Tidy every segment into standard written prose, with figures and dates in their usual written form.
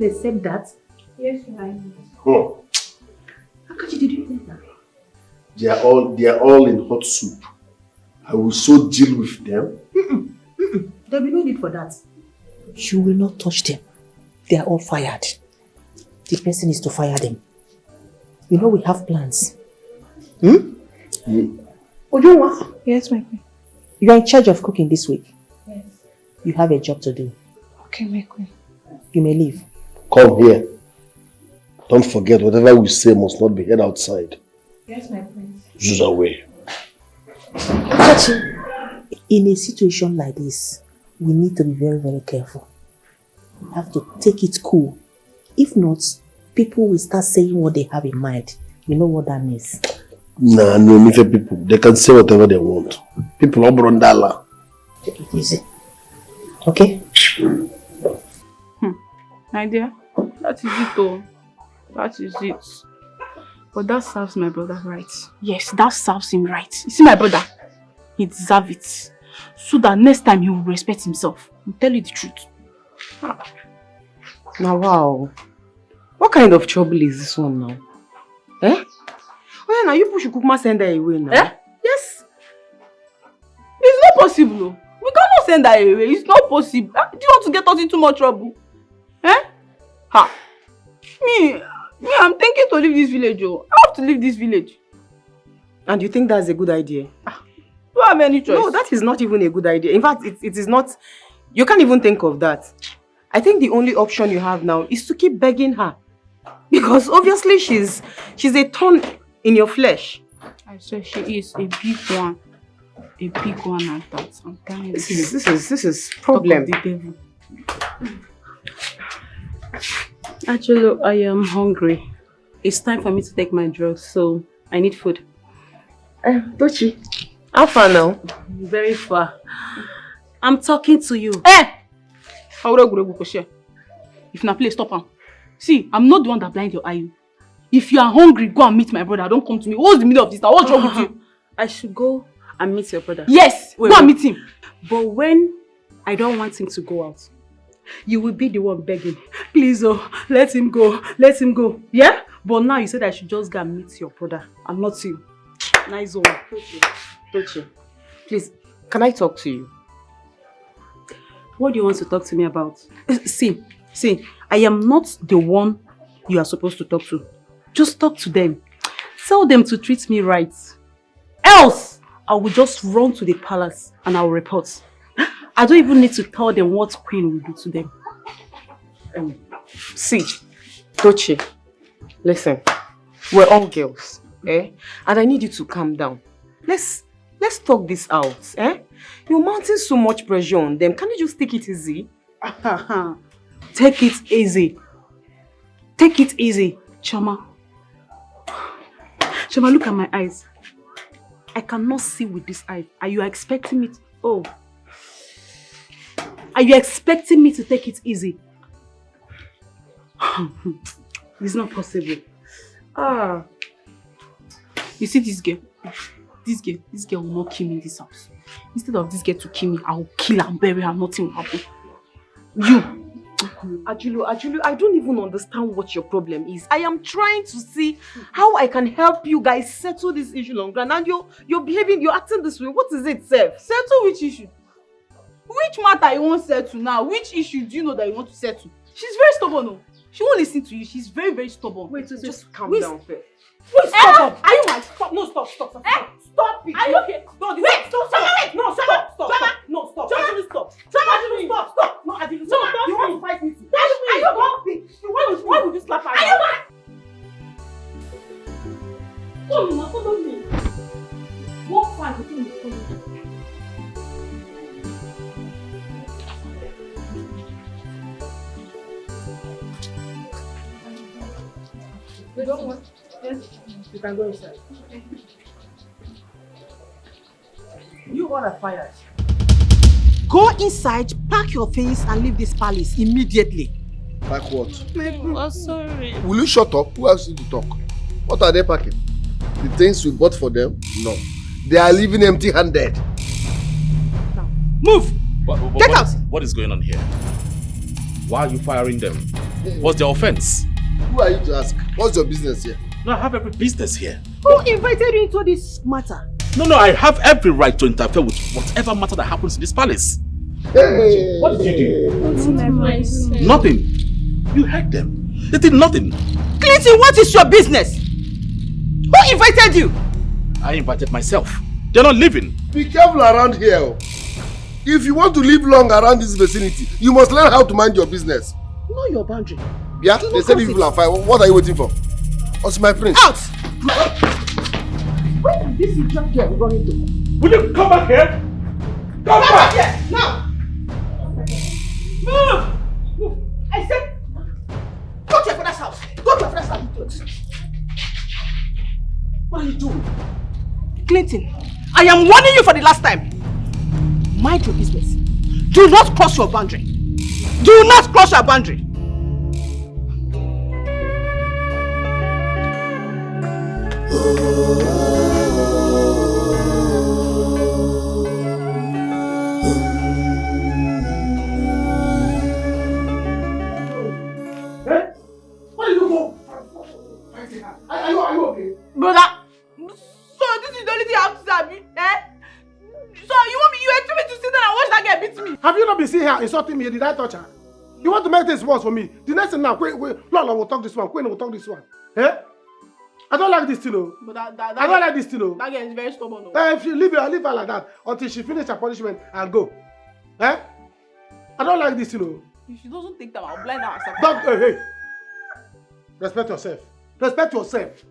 they said that? Yes, I Oh. How could you do that? They are all in hot soup. I will so deal with them. There'll be no need for that. You will not touch them. They are all fired. The person is to fire them. You know we have plans. Ojunwa, Yes, my queen. you are in charge of cooking this week. Yes. You have a job to do. Okay, my queen. You may leave. Come here. Don't forget, whatever we say must not be heard outside. Yes, my queen. Use away. In a situation like this, we need to be very, very careful. We have to take it cool. If not, people will start saying what they have in mind. You know what that means? Nah, no, Mife people. They can say whatever they want. People are brondala. Take it easy. Okay? My dear, that is it though. That is it. But that serves my brother right. Yes, that serves him right. You see my brother? He deserves it. So that next time he will respect himself. I'll tell you the truth. Now wow. What kind of trouble is this one now? Eh? Oh yeah, now you push Kukuma send her away now. Eh? Yes. It's not possible. We cannot send her away. It's not possible. Do you want to get us into more trouble? Eh? Ha. Me, I'm thinking to leave this village. Oh. I have to leave this village. And you think that's a good idea? Do I have any choice? No, that is not even a good idea. In fact, it is not. You can't even think of that. I think the only option you have now is to keep begging her. Because obviously she's a thorn in your flesh. I swear she is a big one. A big one at that. I'm telling you. This is problem. Talk of the devil. Actually, I am hungry. It's time for me to take my drugs, so I need food. Tochi, how far now? Very far. I'm talking to you. If na play, stop him. See, I'm not the one that blind your eye. If you are hungry, go and meet my brother. Don't come to me. What's the middle of this now? What's wrong with you? I should go and meet your brother. Yes, go and meet him. But when I don't want him to go out, you will be the one begging. Please, oh, let him go. Let him go. Yeah? But now you said I should just go and meet your brother and not you. Nice one. Tochi, please, can I talk to you? What do you want to talk to me about? See, I am not the one you are supposed to talk to. Just talk to them. Tell them to treat me right. Else, I will just run to the palace and I will report. I don't even need to tell them what Queen will do to them. See, Tochi, listen, we're all girls, eh? And I need you to calm down. Let's talk this out, eh? You're mounting so much pressure on them. Can you just take it easy? Take it easy. Take it easy, Chama. Chama, look at my eyes. I cannot see with this eye. Are you expecting me to... Oh. Are you expecting me to take it easy? It's not possible. You see this girl? This girl will not kill me in this house. Instead of this girl to kill me, I will kill her and bury her. Nothing will happen. You. Ajulu, I don't even understand what your problem is. I am trying to see how I can help you guys settle this issue on ground. And you're behaving, you're acting this way. What is it, Seth? Settle which issue? Which matter you want to settle now? Which issue do you know that you want to settle? She's very stubborn, no? She won't listen to you. She's very, very stubborn. Wait, so just calm down first. Wait, stop! Are you mad? Stop! No, stop! Stop it! Are you okay? No, Wait! Stop! No, stop! No, stop! Ajulu, stop! Stop! No, Ajulu, stop! You want to fight me too? Are you happy? Why would you slap her? Are you mad? Follow me. Walk fast between the follow me. Yes, you can go inside. You all are fired. Go inside, pack your things and leave this palace immediately. Like what? Oh, sorry. Will you shut up? Who asked you to talk? What are they packing? The things we bought for them? No. They are leaving empty-handed. Move! Get out! What is going on here? Why are you firing them? What's the offense? Who are you to ask? What's your business here? No, I have every business here. Who invited you into this matter? No, I have every right to interfere with whatever matter that happens in this palace. Hey. What did you do? Nothing. You heard them. They did nothing. Clinton, what is your business? Who invited you? I invited myself. They're not leaving. Be careful around here. If you want to live long around this vicinity, you must learn how to mind your business. Know your boundary. Yeah, they said people are fine. What are you waiting for? What's my prince? Out! Where did this idiot girl run into? Will you come back here? Come back here! Now! Move! I said, go to your father's house. Go to your father's house. What are you doing? Clinton, I am warning you for the last time. Mind your business. Do not cross your boundary. Do not cross your boundary. What are you doing? Are you okay? Brother, so this is the only thing I have to say, Abi, eh? So you expect me to sit there and watch that girl beat me? Have you not been seeing her insulting me? Did I touch her? You want to make this worse for me? The next thing now, Lola will talk this one, Queen will talk this one. Eh? I don't like this thing, though. But I don't like this thing, though. That girl is very stubborn. No? If you leave her like that until she finish her punishment and go. Eh? I don't like this, If she doesn't take time, I'll blind her herself. Don't, hey. Respect yourself. Respect yourself.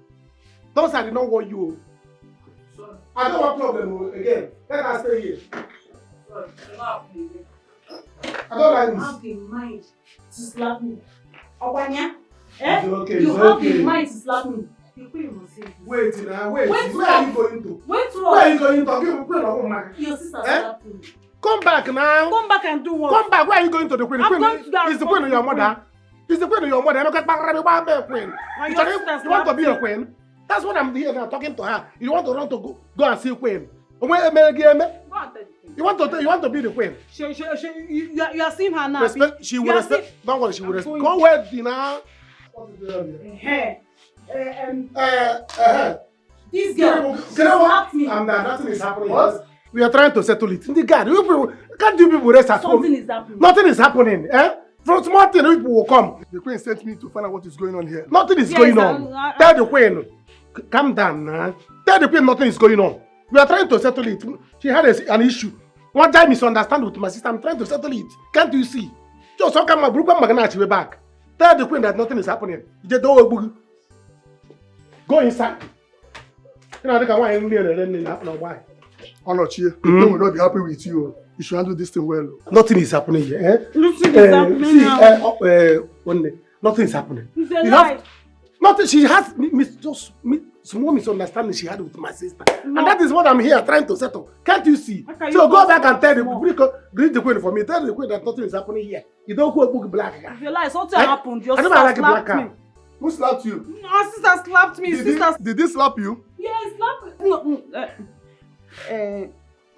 Don't say I did not want you. Sorry. I don't want problem again. Let her stay here. Sorry. I don't like this. You have the mind to slap me. Obanya? Eh? It's okay, you it's have okay. the mind to slap me. You must say this. Wait now, wait. Wait, Where are you going to? Wait to Where are you going to? Give me a woman. Your sister Eh? slapped me. Come back now. Come back and do what? Come back. Where are you going to the queen? I'm Queen going to the is the queen of your mother. Is the queen of your mother. I'm not going to be a queen. And You your want sister you want to be a slapped queen? That's what I'm here now talking to her. You want to run to go and see queen. You Go and tell the queen. You want to be the queen. You are seeing her now. Respect. She will You are respect. Don't worry. She will I'm respect. going. Go where dinner. What is the Hey. This girl slapped me. Nothing is happening. What? We are trying to settle it. The guy, you people, can't you people rest at home? Something is happening. Nothing is happening. Eh? From small thing, people will come. The queen sent me to find out what is going on here. Nothing is Yes, going on. Tell the queen. Calm down now. Tell the queen nothing is going on. We are trying to settle it. She had an issue. One time misunderstand with my sister. I'm trying to settle it. Can't you see? Just how come my group maganachi way back? Tell the queen that nothing is happening. You don't go inside. You know, I think I want to why. Onochie, the queen will not be happy with you. You should handle this thing well. Nothing is happening here. Eh? Nothing is happening now. Nothing is happening. It's a You lie. have, nothing. She has small misunderstanding she had with my sister, and that is what I'm here trying to settle. Can't you see? Can So you go back and tell small? greet the queen for me. Tell the queen that nothing is happening here. You don't go a book black guy. It's a lie. Something Eh? happened. Your I don't sister like a black slapped guy. me. Who slapped you? Our sister slapped me. Did he slap you? Yes, slap me.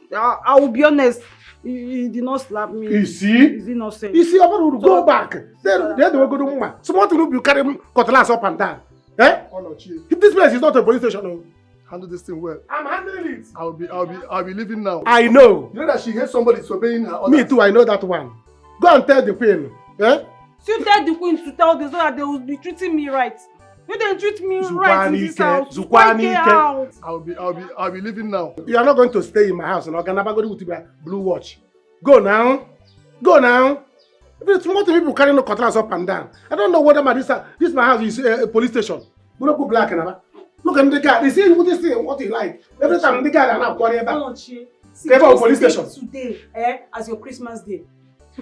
No, I will be honest. He did not slap me. You see? He's innocent. You see, everybody will go back. Then they will go to woman. Small thing will be carry cutlass up and down. Eh? Onochie, This place is not a police station. No. handle this thing well. I'm handling it. I'll be leaving now. I know. You know that she hates somebody disobeying her orders. Me too, I know that one. Go and tell the queen. Eh? So tell the queen to tell them so that they will be treating me right. If they treat me right in this house, Zukwanike. out. I'll be leaving now. You are not going to stay in my house. No, I'm going to wear blue watch. Go now. Go now. If it's more people carrying no cutlass up and down. I don't know whether this my house is a police station. Look black and look at the guy. They say what they say, what he like. Every time the guy and I'm calling back. See, About police station. today, as your Christmas day.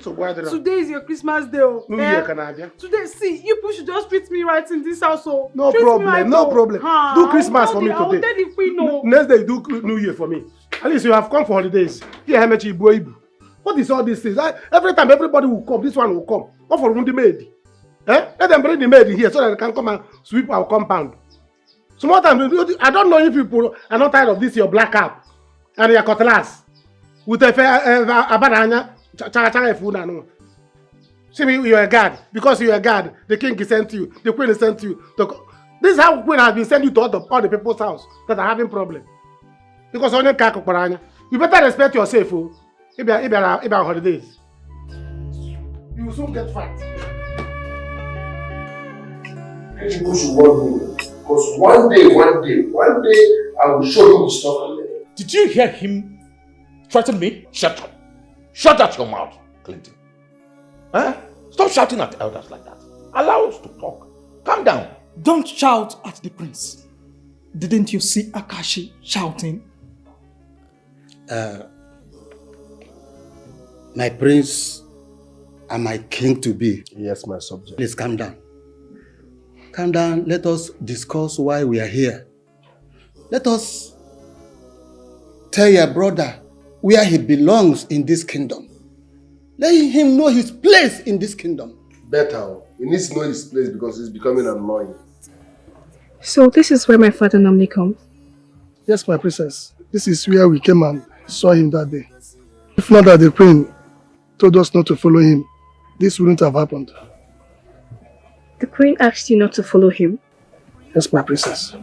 So why did Today is your Christmas day. Oh. New Year Canada. Today, see, you people should just treat me right in this house. Oh. No Treat me problem, right, no oh. problem. Do Christmas for me I will today. tell the queen, no. Next day, do New Year for me. At least you have come for holidays. Here, how much you What is all these things? Every time everybody will come, this one will come. What for the maid? Eh? Let them bring the maid here so that they can come and sweep our compound. Some more time, I don't know if people are not tired of this your black cap and your cutlass with a abadanya, food and See me, you're a guard. Because you're a guard, the king is sent to you, the queen is sent to you. This is how queen has been sent you to all the people's house that are having problem. Because only Kakokparanya. You better respect yourself, oh. If you're on holidays. You will soon get fat. Because one day, I will show you the stuff. Did you hear him threaten me? Shut up. Shut out your mouth, Clinton. Huh? Stop shouting at elders like that. Allow us to talk. Calm down. Don't shout at the prince. Didn't you see Akashi shouting? My prince and my king to be. Yes, my subject. Please calm down. Calm down. Let us discuss why we are here. Let us tell your brother where he belongs in this kingdom. Let him know his place in this kingdom. Better. He needs to know his place because he's becoming annoying. So this is where my father normally comes? Yes, my princess. This is where we came and saw him that day. If not that the queen told us not to follow him, this wouldn't have happened. The queen asked you not to follow him? Yes, my princess.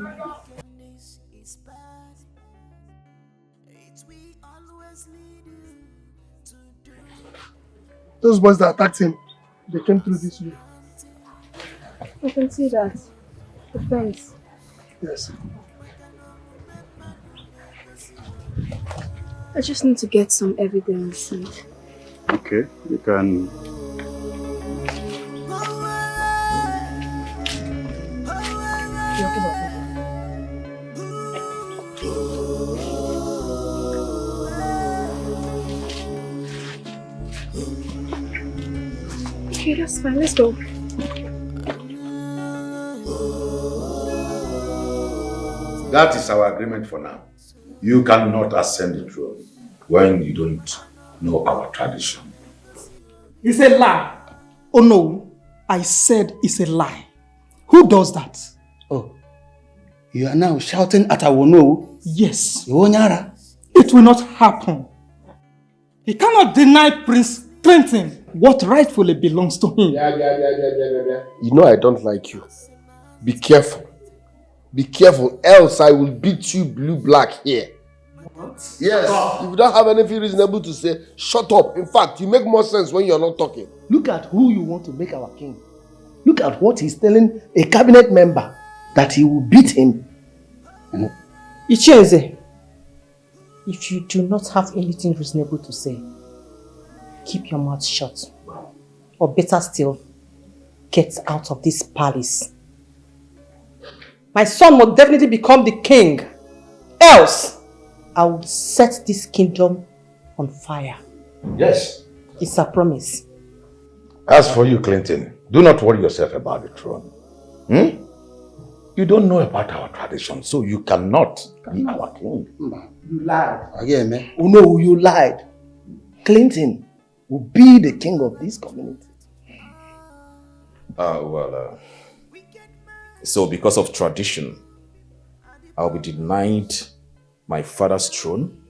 Those boys that attacked him, they came through this way. I can see that. The fence. Yes. I just need to get some evidence. Okay, you can... Okay, that's fine. Let's go. That is our agreement for now. You cannot ascend the throne when you don't know our tradition. It's a lie. Oh no, I said it's a lie. Who does that? Oh, you are now shouting at Awono? Yes. Iwonyara? It will not happen. He cannot deny Prince Clinton what rightfully belongs to him. You know I don't like you. Be careful. Be careful, else I will beat you blue-black here. What? Yes, if you don't have anything reasonable to say, shut up. In fact, you make more sense when you're not talking. Look at who you want to make our king. Look at what he's telling a cabinet member, that he will beat him. Icheze, if you do not have anything reasonable to say, keep your mouth shut. Or better still, get out of this palace. My son will definitely become the king. Else, I will set this kingdom on fire. Yes. It's a promise. As for you, Clinton, do not worry yourself about the throne. You don't know about our tradition, so you cannot be our king. You lied. Again, man. Oh no, you lied. Clinton will be the king of this community. So because of tradition, I'll be denied my father's throne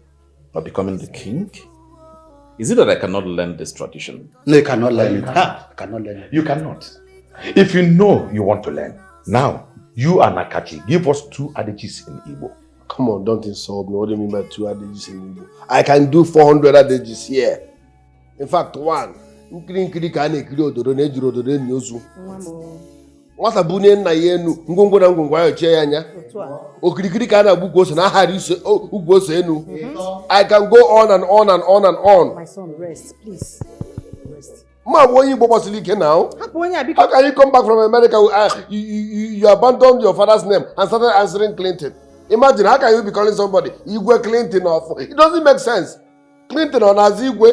by becoming the king? Is it that I cannot learn this tradition? No, you cannot learn it. I cannot learn it. You cannot. If you know you want to learn, now, you and Akachi, give us 2 adages in Igbo. Come on, don't insult me. What do you mean by 2 adages in Igbo? I can do 400 adages here. In fact, 1. Nwata bunye nna ya enu ngwongwo na ngwongwo ayo chie ya anya okirikiri ka na gbugwo so na hari so ugwo so enu. I can go on and on and on and on. My son, rest, please. Rest. Ma wo yin bobo silike now. How can you come back from America? You abandoned your father's name and started answering Clinton. Imagine, how can you be calling somebody Igwe Clinton or it doesn't make sense. Clinton or Nazigwe.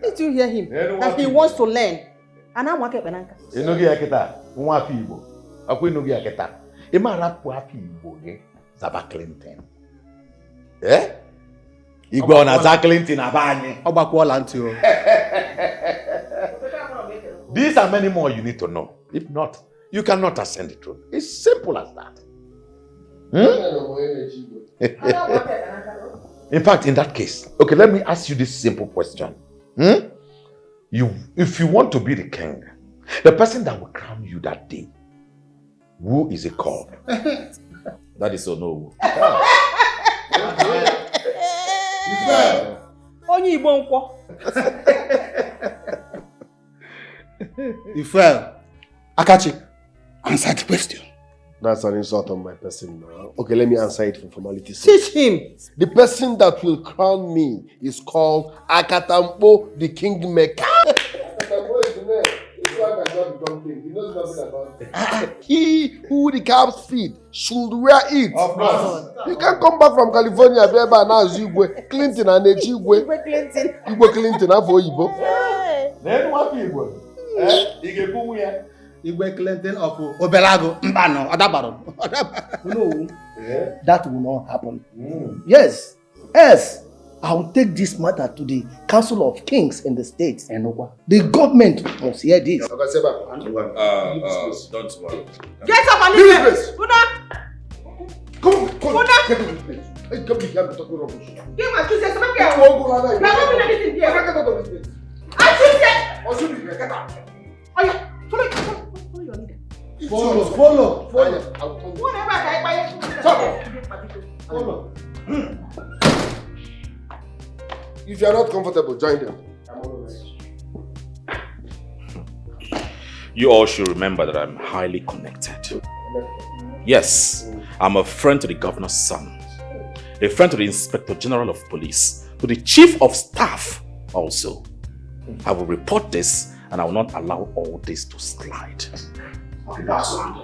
Did you hear him? That he wants to learn. And I'm working Benanka. Enogi akita, nwa afi Igbo. Akwa enogi akita. Ima rapu afi Igbo ge Zaba Clinton. Igwe ona za Clinton abanye. Ogbakwola nti o. These are many more you need to know. If not, you cannot ascend the throne. It's simple as that. In fact, in that case, okay, let me ask you this simple question. if you want to be the king, the person that will crown you that day, who is it called? That is Ono. Onye Igbo nkwo. Ife, Akachi, answer the question. That's an insult on my person now. Okay, let me answer it for formality's Teach sake. him. The person that will crown me is called Akatambo, the kingmaker. Akatambo is the name. It's why I got become king. He knows nothing about it. He who the calves feed should wear it. Of course. You can't come back from California and announce Igwe Clinton and Igwe Clinton have Igbo. Then what people? Igwe Clinton of Obelago, Mbano, Adabaro. No, that will not happen. Yes, I will take this matter to the Council of Kings in the States. The government must hear this. Don't worry. Get up and leave it. Come on. Get to this place. Hey, come here, I'm talking rubbish. Give my kids some Get to anything here. Get out of this place. Get out. Oh yeah, follow your leader. Follow. Follow. If you are not comfortable, join them. You all should remember that I'm highly connected. Yes, I'm a friend to the governor's son, a friend to the inspector general of police, to the chief of staff also. I will report this and I will not allow all this to slide. That's what I'm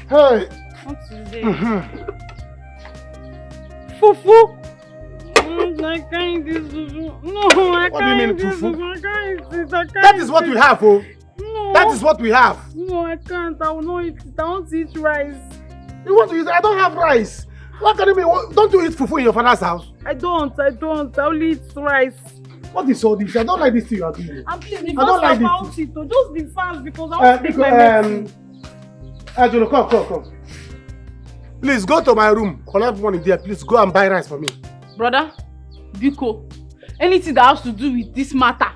Hey. What's today? Fufu. I can't eat this fufu. No, I can't eat this fufu. I can't eat it. That is what we have, oh. No. That is what we have. No, I can't. I will not eat it. I want to eat rice. You want to eat? I don't have rice. What can you mean? Don't you eat fufu in your father's house? I don't. I only eat rice. What is all this? I don't like this thing you are doing. And please, be I don't like about this. it. Just be fast because I want to take my medicine. Angelo, come. Please go to my room. Collect money there. Please go and buy rice for me. Brother, Biko, anything that has to do with this matter,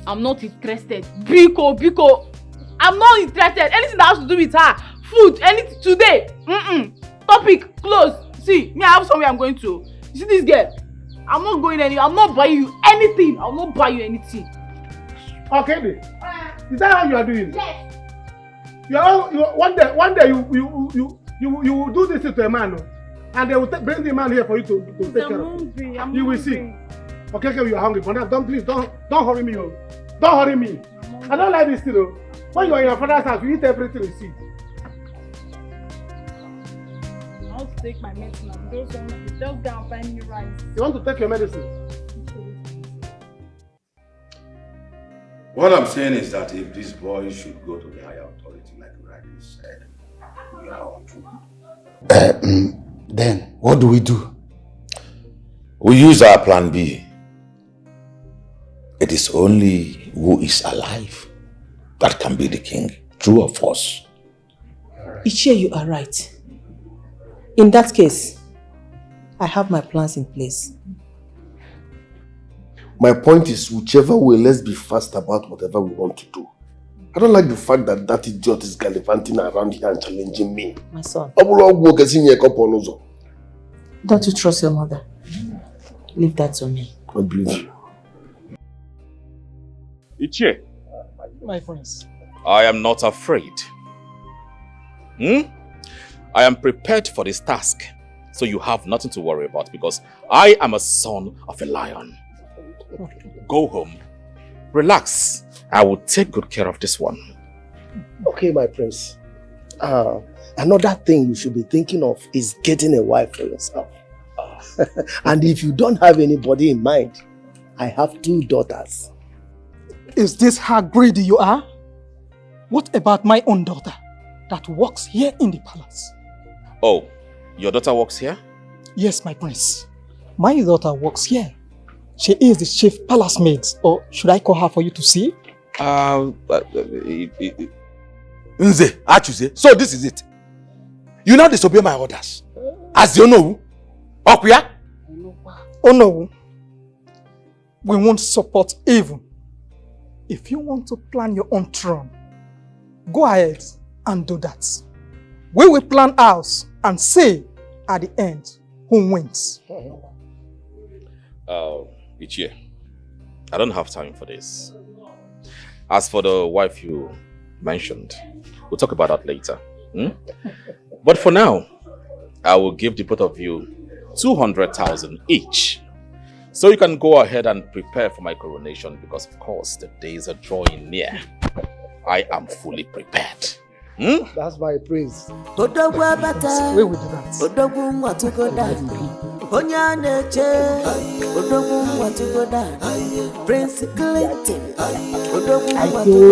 I'm not interested. Biko, I'm not interested. Anything that has to do with her, food, anything today. Topic close. See, me, I have somewhere I'm going to. You see this girl? I'm not going anywhere. I'm not buying you anything. I will not buy you anything. Okay, then. Is that how you are doing? Yes. One day you will do this to a man, and they will bring the man here for you to take care of him. You will see. Okay, you are hungry, but now don't hurry me. Don't hurry me. I don't like this thing. When you are in your father's house, you eat everything you see. I want to take my medicine. Just go and find me rice. You want to take your medicine? What I'm saying is that if this boy should go to the higher authority, like you rightly said, we are on to. Then, what do we do? We use our plan B. It is only who is alive that can be the king. True or false? Ichie, you are right. In that case, I have my plans in place. My point is, whichever way, let's be fast about whatever we want to do. I don't like the fact that idiot is gallivanting around here and challenging me. My son. Don't you trust your mother? Leave that to me. I believe you. Ichie. My friends. I am not afraid. I am prepared for this task, so you have nothing to worry about because I am a son of a lion. Go home, relax. I will take good care of this one. Okay, my prince. Another thing you should be thinking of is getting a wife for yourself. And if you don't have anybody in mind, I have 2 daughters. Is this how greedy you are? What about my own daughter that works here in the palace? Oh, your daughter works here? Yes, my prince. My daughter works here. She is the chief palace maid, or should I call her for you to see? Nze, Achuze, so this is it. You now disobey my orders. As you know, Okuya? Oh no. We won't support evil. If you want to plan your own throne, go ahead and do that. We will plan ours and see at the end who wins. Ichie, I don't have time for this. As for the wife you mentioned, we'll talk about that later. But for now, I will give the both of you 200,000 each. So you can go ahead and prepare for my coronation because of course the days are drawing near. I am fully prepared. That's my praise. We will do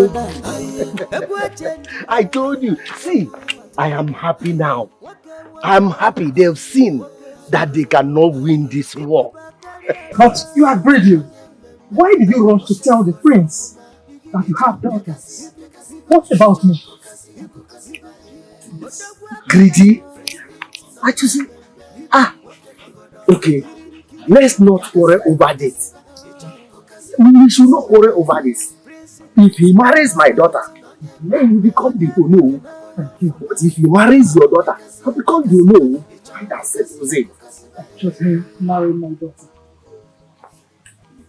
that. I told you. See, I am happy now. I'm happy they've seen that they cannot win this war. But you are greedy. Why did you rush to tell the prince that you have daughters? What about me? Greedy? Actually, okay. Let's not quarrel over this. We should not quarrel over this. If he marries my daughter, then you become the Ono. But if he marries your daughter, you become the Ono. That settles it. Just me marry my daughter.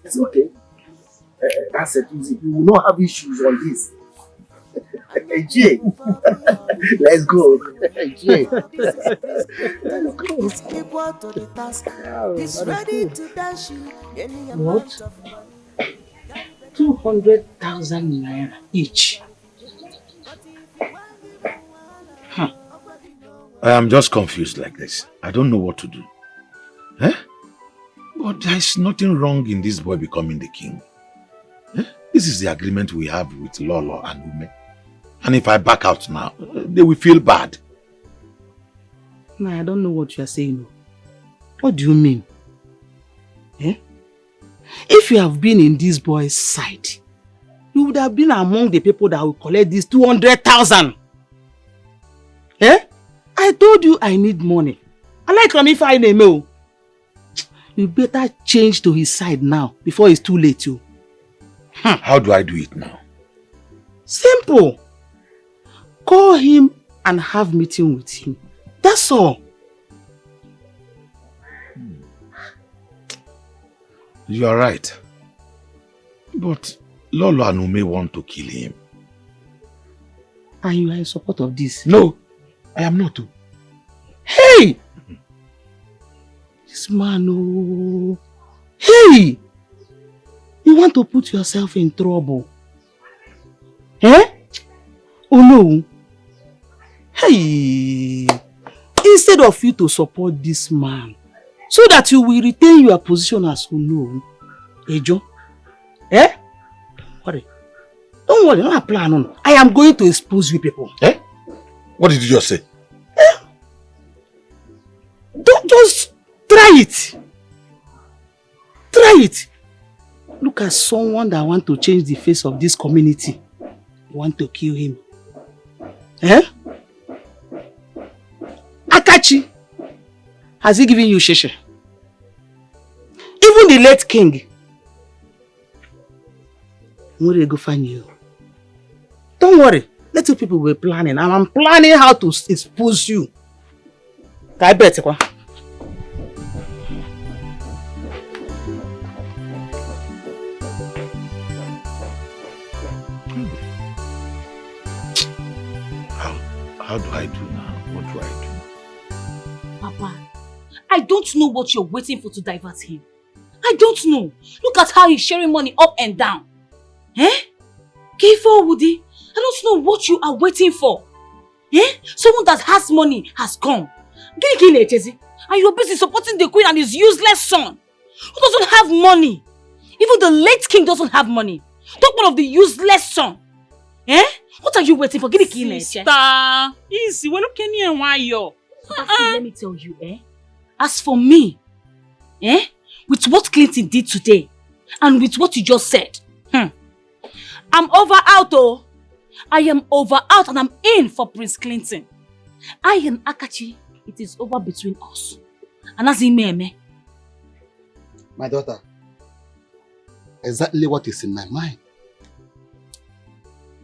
It's okay. That settles it. You will not have issues on this. Jay, let's go. Jay. What? 200,000 naira each. I am just confused like this. I don't know what to do. But there is nothing wrong in this boy becoming the king. This is the agreement we have with Lolo and Ume. And if I back out now, they will feel bad. Nah, I don't know what you are saying. What do you mean? If you have been in this boy's side, you would have been among the people that will collect this 200,000. I told you I need money. I like Rami find a mail. You better change to his side now before it's too late. How do I do it now? Simple. Call him and have meeting with him. That's all. You are right. But Lolo and Ume want to kill him. And you are in support of this? No, I am not. Hey! This man, oh. Hey! You want to put yourself in trouble. Oh no. Hey! Instead of you to support this man, so that you will retain your position as Uno, Ejo. Don't worry, not a plan. I am going to expose you people. What did you just say? Don't just try it. Try it. Look at someone that want to change the face of this community. You want to kill him. Akachi, has he given you sheshe? Even the late king. Where they go find you? Don't worry. Little people were planning, and I'm planning how to expose you. I bet you. How do I do now? What do I do? Papa, I don't know what you're waiting for to divert him. I don't know. Look at how he's sharing money up and down. Kifo Woody, I don't know what you are waiting for. Eh? Someone that has money has come. And you're busy supporting the queen and his useless son, who doesn't have money. Even the late king doesn't have money. Talk about of the useless son. Eh? What are you waiting for? Sister, easy. We're not Kenny and why you. Let me tell you, as for me, with what Clinton did today, and with what you just said, I'm over out, oh. I am over out and I'm in for Prince Clinton. I and Akachi, it is over between us. And that's me. My daughter, exactly what is in my mind.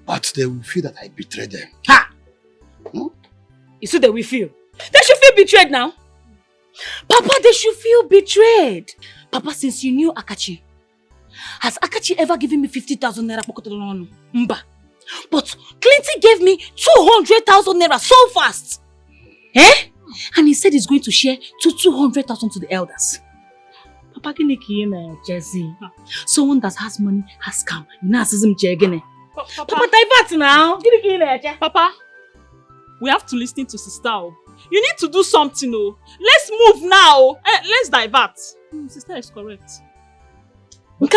But they will feel that I betrayed them. Ha! You see they will feel? They should feel betrayed now. Papa, they should feel betrayed. Papa, since you knew Akachi, has Akachi ever given me 50,000 naira? Mba. But Clinton gave me 200,000 naira so fast. And he said he's going to share 200,000 to the elders. Papa, Jesse. Someone that has money has come. Papa, divert now. Papa, we have to listen to sister. You need to do something. Let's move now. Let's divert. Sister is correct. Am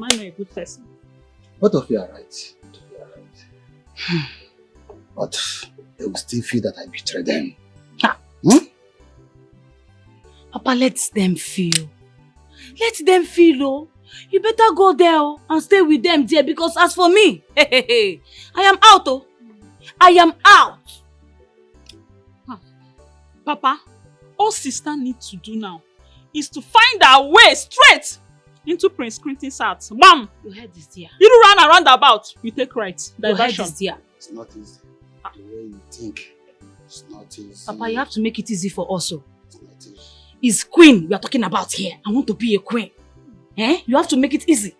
I not a good person? Both of you are right. But they will still feel that I betrayed them. Papa, let them feel. Let them feel, oh. You better go there and stay with them there, because as for me, I am out, oh. I am out. Papa, all sister needs to do now is to find our way straight into Prince Clinton's heart. Bam! Your head is there. You run around about. You take right. Diversion. Your head is there. It's not easy. The way you think, it's not easy. Papa, you have to make it easy for us. It's not easy. It's queen we are talking about here. I want to be a queen. You have to make it easy.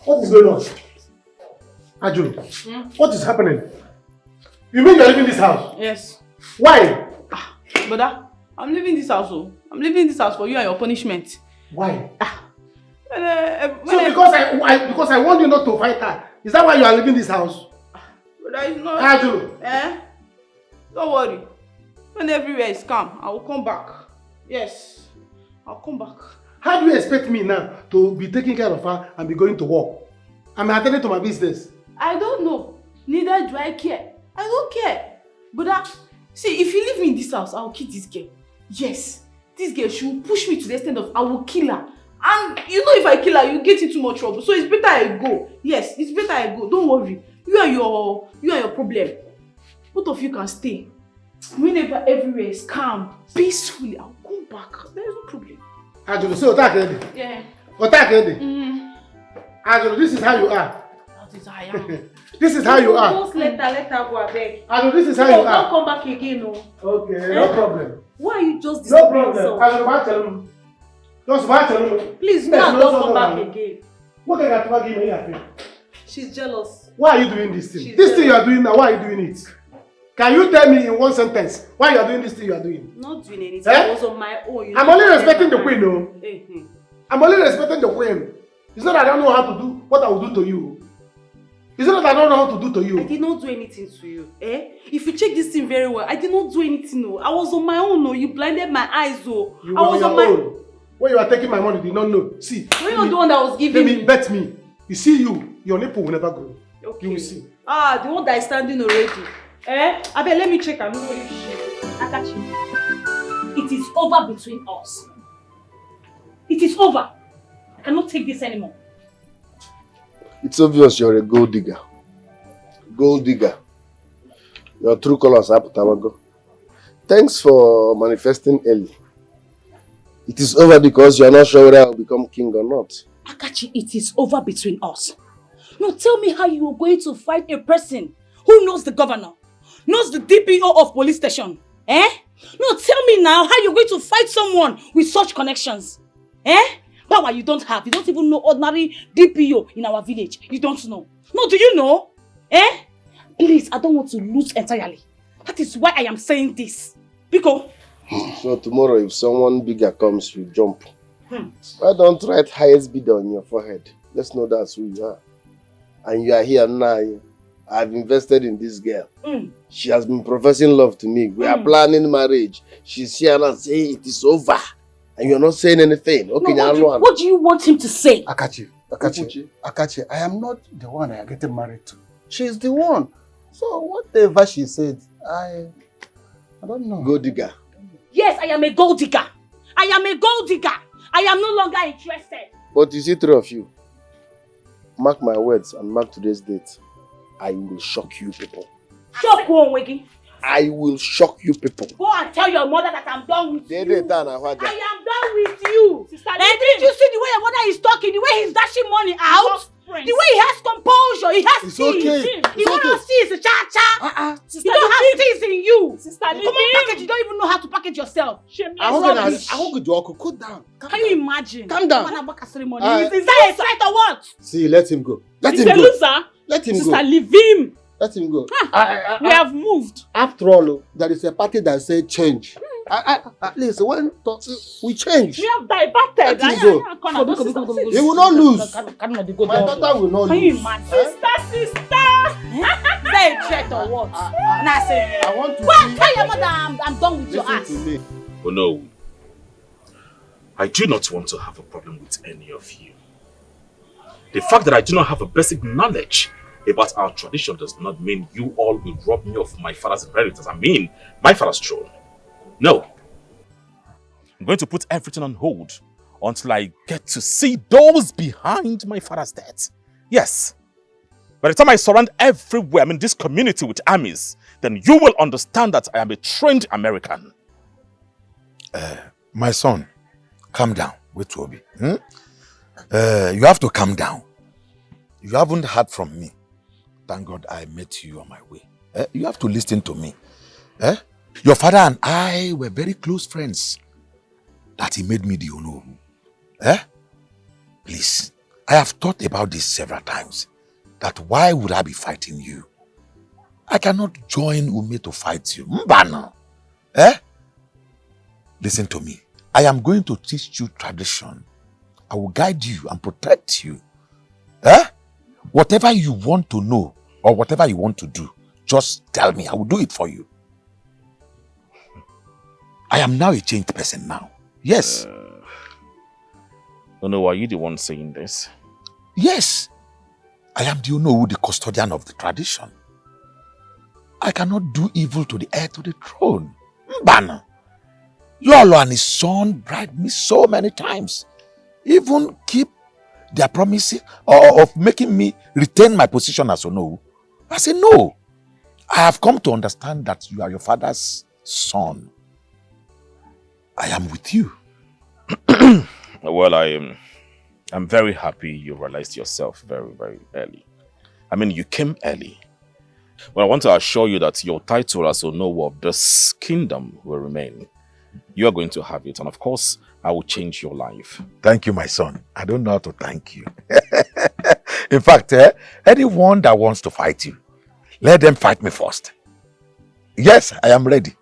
What is going on? Ajulu, what is happening? You mean you are leaving this house? Yes. Why? Brother, I'm leaving this house. I'm leaving this house for you and your punishment. Why? So because I want you not to fight her, is that why you are leaving this house? Brother, it's not... Ajulu. Don't worry. When everywhere is calm, I will come back. Yes, I'll come back. How do you expect me now to be taking care of her and be going to work? I'm attending to my business. I don't know. Neither do I care. I don't care. But see, if you leave me in this house, I will kill this girl. Yes, this girl, she will push me to the extent of I will kill her. And you know if I kill her, you get into more trouble. So it's better I go. Yes, it's better I go. Don't worry. You and your problem. Both of you can stay. Whenever everywhere is calm, peacefully, I'll come back. There is no problem. Ajulu, so Otakede. Yeah. Otakede. Ajulu, this is how you are. That is how I am. This is how you are. Just let her go, I beg. Ajulu, this is how you are. Don't come back again, no. Okay, no problem. Why are you just No disturbing problem. Ajulu, just watch. Please, don't come back again. What can I give me? She's jealous. Why are you doing this thing? This thing you are doing now, why are you doing it? Can you tell me in one sentence why you are doing this thing you are doing? Not doing anything. I was on my own. You I'm only respecting the queen, no? I'm only respecting the queen. It's not that I don't know how to do what I will do to you. It's not that I don't know how to do to you. I did not do anything to you. If you check this thing very well, I did not do anything. No. I was on my own. No. You blinded my eyes. Oh. You were on your own. When you are taking my money, you did not know. See. When you're the one that was giving me. Bet me. You see your nipple will never grow. Okay. You will see. The one that is standing already. I bet let me check and know what you shit. Akachi, it is over between us. It is over. I cannot take this anymore. It's obvious you're a gold digger. Gold digger. Your true colors are Tamago. Thanks for manifesting early. It is over because you're not sure whether I'll become king or not. Akachi, it is over between us. Now tell me how you are going to fight a person who knows the governor, knows the DPO of police station. No, tell me now how you're going to fight someone with such connections. Power you don't have. You don't even know ordinary DPO in our village. You don't know. No, do you know? Please, I don't want to lose entirely. That is why I am saying this. Biko. So tomorrow, if someone bigger comes, you jump. Why don't write highest bidder on your forehead? Let's know that's who you are. And you are here now. I've invested in this girl. She has been professing love to me. We are planning marriage. She's here and saying it is over. And you're not saying anything. Okay, No, what do you want him to say? Akachi, I am not the one I am getting married to. She's the one. So whatever she said, I don't know. Gold digger. Yes, I am a gold digger. I am a gold digger. I am no longer interested. But you see, three of you, mark my words and mark today's date. I will shock you people. Shock one, Wiggy. I will shock you people. Go and tell your mother that I'm done with you. I am done with you. Sister, didn't you see the way your mother is talking? The way he's dashing money out? The way he has composure, he has teeth. Okay. You want to see it's a cha-cha. You don't have teeth in you. Sister, Come on, package. You don't even know how to package yourself. I want to cool down. Can you imagine? Calm down. Is that a threat or what? See, let him go. Let him He's a go. loser. Let him Sister, go. leave him. Let him go. We have moved. After all, there is a party that said change. At least when we change. We have diverted. Let him go. He will not lose. My daughter will not lose. Can you imagine? Sister. Is that a threat or what? I want to go and tell your mother I'm done with your ass. Oh no. I do not want to have a problem with any of you. The fact that I do not have a basic knowledge about our tradition does not mean you all will rob me of my father's inheritance. I mean, my father's throne. No. I'm going to put everything on hold until I get to see those behind my father's death. Yes. By the time I surround everywhere, this community with armies, then you will understand that I am a trained American. My son, calm down. Wait, Toby. You have to calm down. You haven't heard from me. Thank God I met you on my way. You have to listen to me. Your father and I were very close friends. That he made me the Onowu. Please, I have thought about this several times. That why would I be fighting you? I cannot join Ume to fight you. Mbana. Listen to me. I am going to teach you tradition. I will guide you and protect you. Whatever you want to know or whatever you want to do, just tell me. I will do it for you. I am now a changed person now. Yes. No, are you the one saying this? Yes. I am the custodian of the tradition. I cannot do evil to the heir to the throne. Mbana. Lolo and his son bribed me so many times. Even keep their promises of making me retain my position as Onowu. I said, no. I have come to understand that you are your father's son. I am with you. Well, I'm very happy you realized yourself very, very early. You came early. But I want to assure you that your title as Onowu of this kingdom will remain. You are going to have it. And of course, I will change your life. Thank you, my son. I don't know how to thank you. In fact, anyone that wants to fight you, let them fight me first. Yes, I am ready.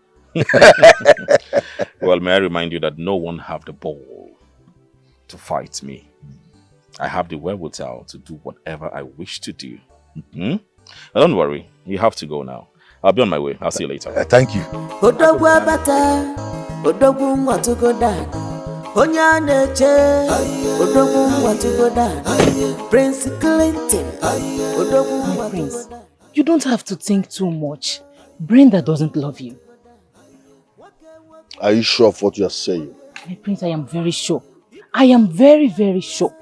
Well, may I remind you that no one have the ball to fight me. I have the wherewithal to do whatever I wish to do. Now, don't worry. You have to go now. I'll be on my way. I'll see you later. Thank you. Prince Clinton. My prince, you don't have to think too much. Brenda doesn't love you. Are you sure of what you are saying? My prince, I am very sure. I am very, very sure.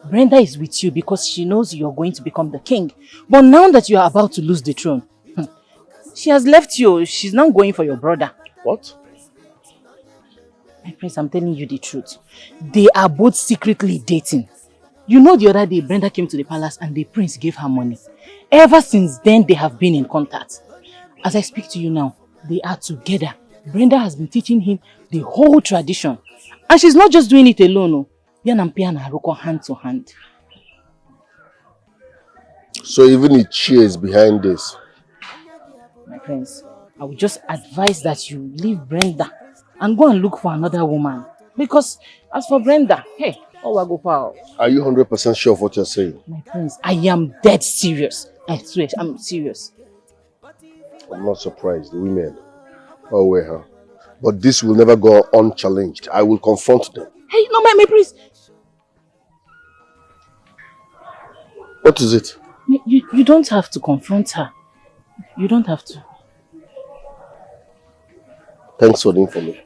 Brenda is with you because she knows you are going to become the king. But now that you are about to lose the throne, she has left you. She's now going for your brother. What? My prince, I'm telling you the truth. They are both secretly dating. You know the other day Brenda came to the palace and the prince gave her money. Ever since then, they have been in contact. As I speak to you now, they are together. Brenda has been teaching him the whole tradition. And she's not just doing it alone. Yan and Pia and Haruko hand to hand. So even Ichie is behind this? My prince, I would just advise that you leave Brenda and go and look for another woman. Because as for Brenda, hey, go pal. Are you 100% sure of what you're saying? My prince, I am dead serious. I swear, I'm serious. I'm not surprised. The women. Oh, wait, huh? But this will never go unchallenged. I will confront them. Hey, no, my prince. What is it? You don't have to confront her. You don't have to. Thanks for the information.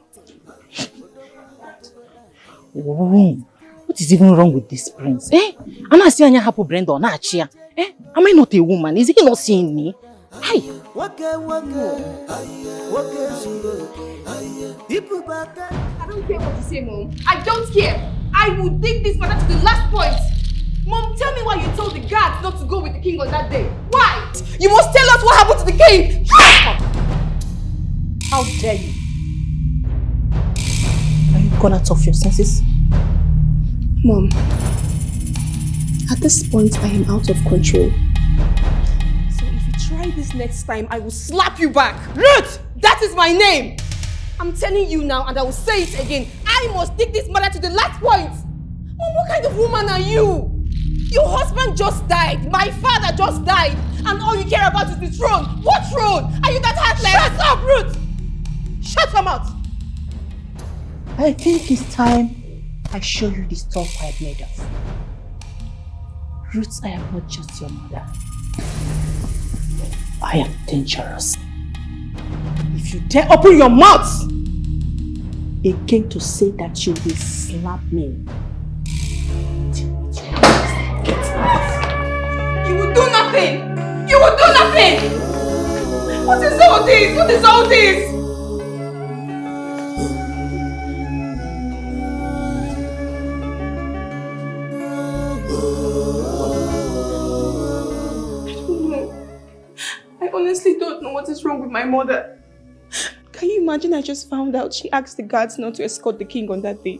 What is even wrong with this prince? I'm not seeing happy Brenda or not. Am I not a woman? Is he not seeing me? Hey! I don't care what you say, Mom. I don't care. I will dig this matter to the last point. Mom, tell me why you told the guards not to go with the king on that day. Why? You must tell us what happened to the king. How dare you? Are you gone out of your senses? Mom, at this point, I am out of control. So if you try this next time, I will slap you back. Ruth! That is my name! I'm telling you now, and I will say it again. I must take this matter to the last point. Mom, what kind of woman are you? Your husband just died. My father just died. And all you care about is the throne. What throne? Are you that heartless? Shut up, Ruth! Shut your mouth! I think it's time I show you the stuff I'm made of. Ruth, I am not just your mother. I am dangerous. If you dare open your mouth again to say that you will slap me, you will do nothing! You will do nothing! What is all this? What is all this? I honestly don't know what is wrong with my mother. Can you imagine I just found out she asked the guards not to escort the king on that day?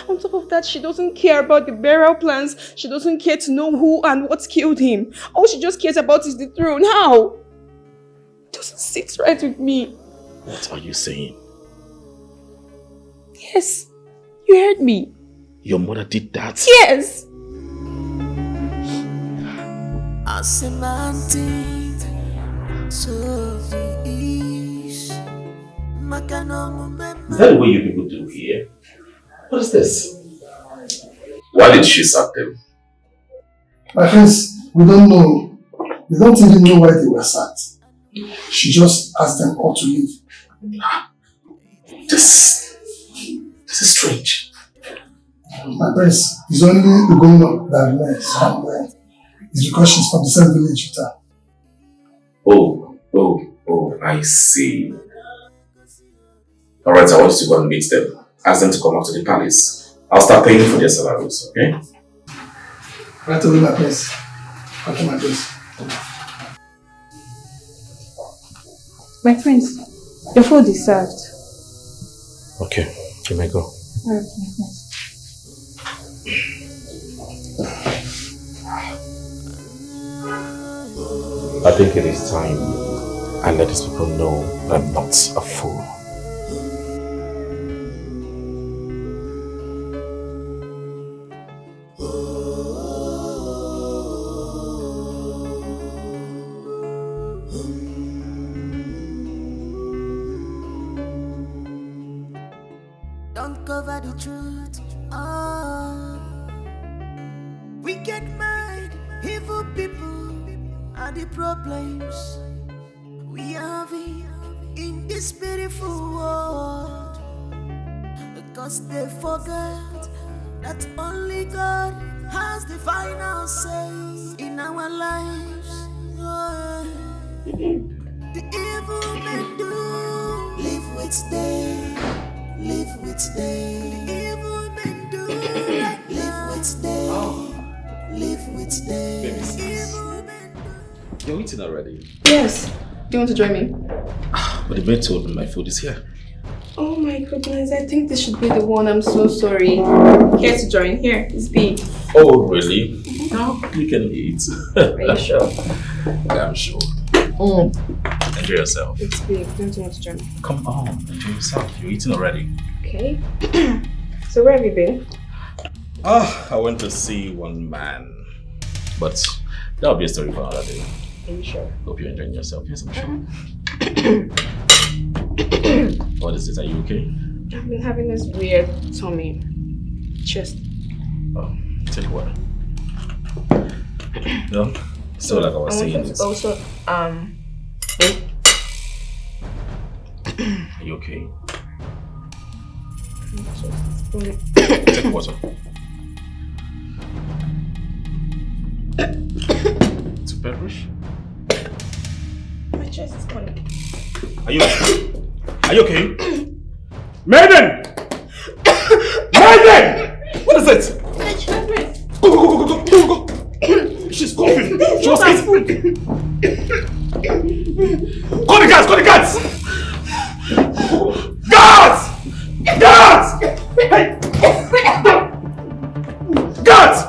On top of that, she doesn't care about the burial plans. She doesn't care to know who and what killed him. All she just cares about is the throne. How? It doesn't sit right with me. What are you saying? Yes, you heard me. Your mother did that? Yes! Is that the way you people do here? What is this? Why did she sack them? My friends, we don't know. We don't even know why they were sacked. She just asked them all to leave. This is strange. My friends, it's only the governor that remains. It's because she's from the same village with her. Oh, I see. Alright, I want you to go and meet them. Ask them to come out to the palace. I'll start paying for their salaries, okay? Right away, my prince. Okay, my prince. My prince, your food is served. Okay, you may go. Alright, my prince. I think it is time I let these people know that I'm not a fool. Don't cover the truth. Wicked mind, evil people are the problems we have in this beautiful world. Because they forget that only God has the final say in our lives. The evil men do live with them. Live with them. The evil men do live with them. Live with them. You're eating already? Yes. Do you want to join me? But the maid told me my food is here. Oh my goodness, I think this should be the one. I'm so sorry. Here to join. Here, it's big. Oh, really? No, you can eat. Are you sure? I'm sure. Enjoy yourself. It's big. Don't you want to join? Come on, enjoy yourself. You're eating already. Okay. So where have you been? I went to see one man. But that'll be a story for another day. Are you sure? Hope you're enjoying yourself. Yes, I'm sure. What is this? Are you okay? I've been having this weird tummy. Chest. Oh, take water. No? So like I was saying this. Also, Are you okay? Take water. Toothbrush? My chest is calling. Are you okay? Are you okay? Maiden! Maiden! What is it? Go. She's coughing. She was eating. Call the guards! Guards! Hey! Guards!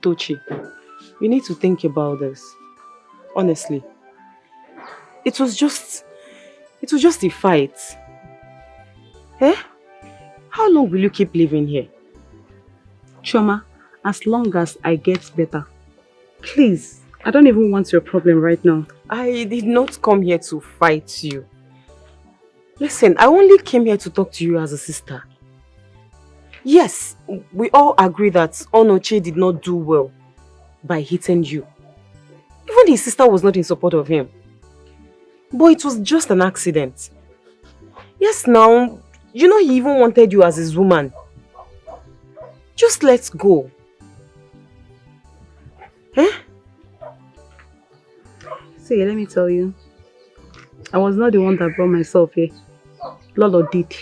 Tochi, you need to think about this. Honestly. It was just a fight. Eh? How long will you keep living here? Chioma, as long as I get better. Please, I don't even want your problem right now. I did not come here to fight you. Listen, I only came here to talk to you as a sister. Yes, we all agree that Onoche did not do well by hitting you. Even his sister was not in support of him. But it was just an accident. Yes, now, you know he even wanted you as his woman. Just let's go. Eh? See, let me tell you. I was not the one that brought myself here. Lolo did.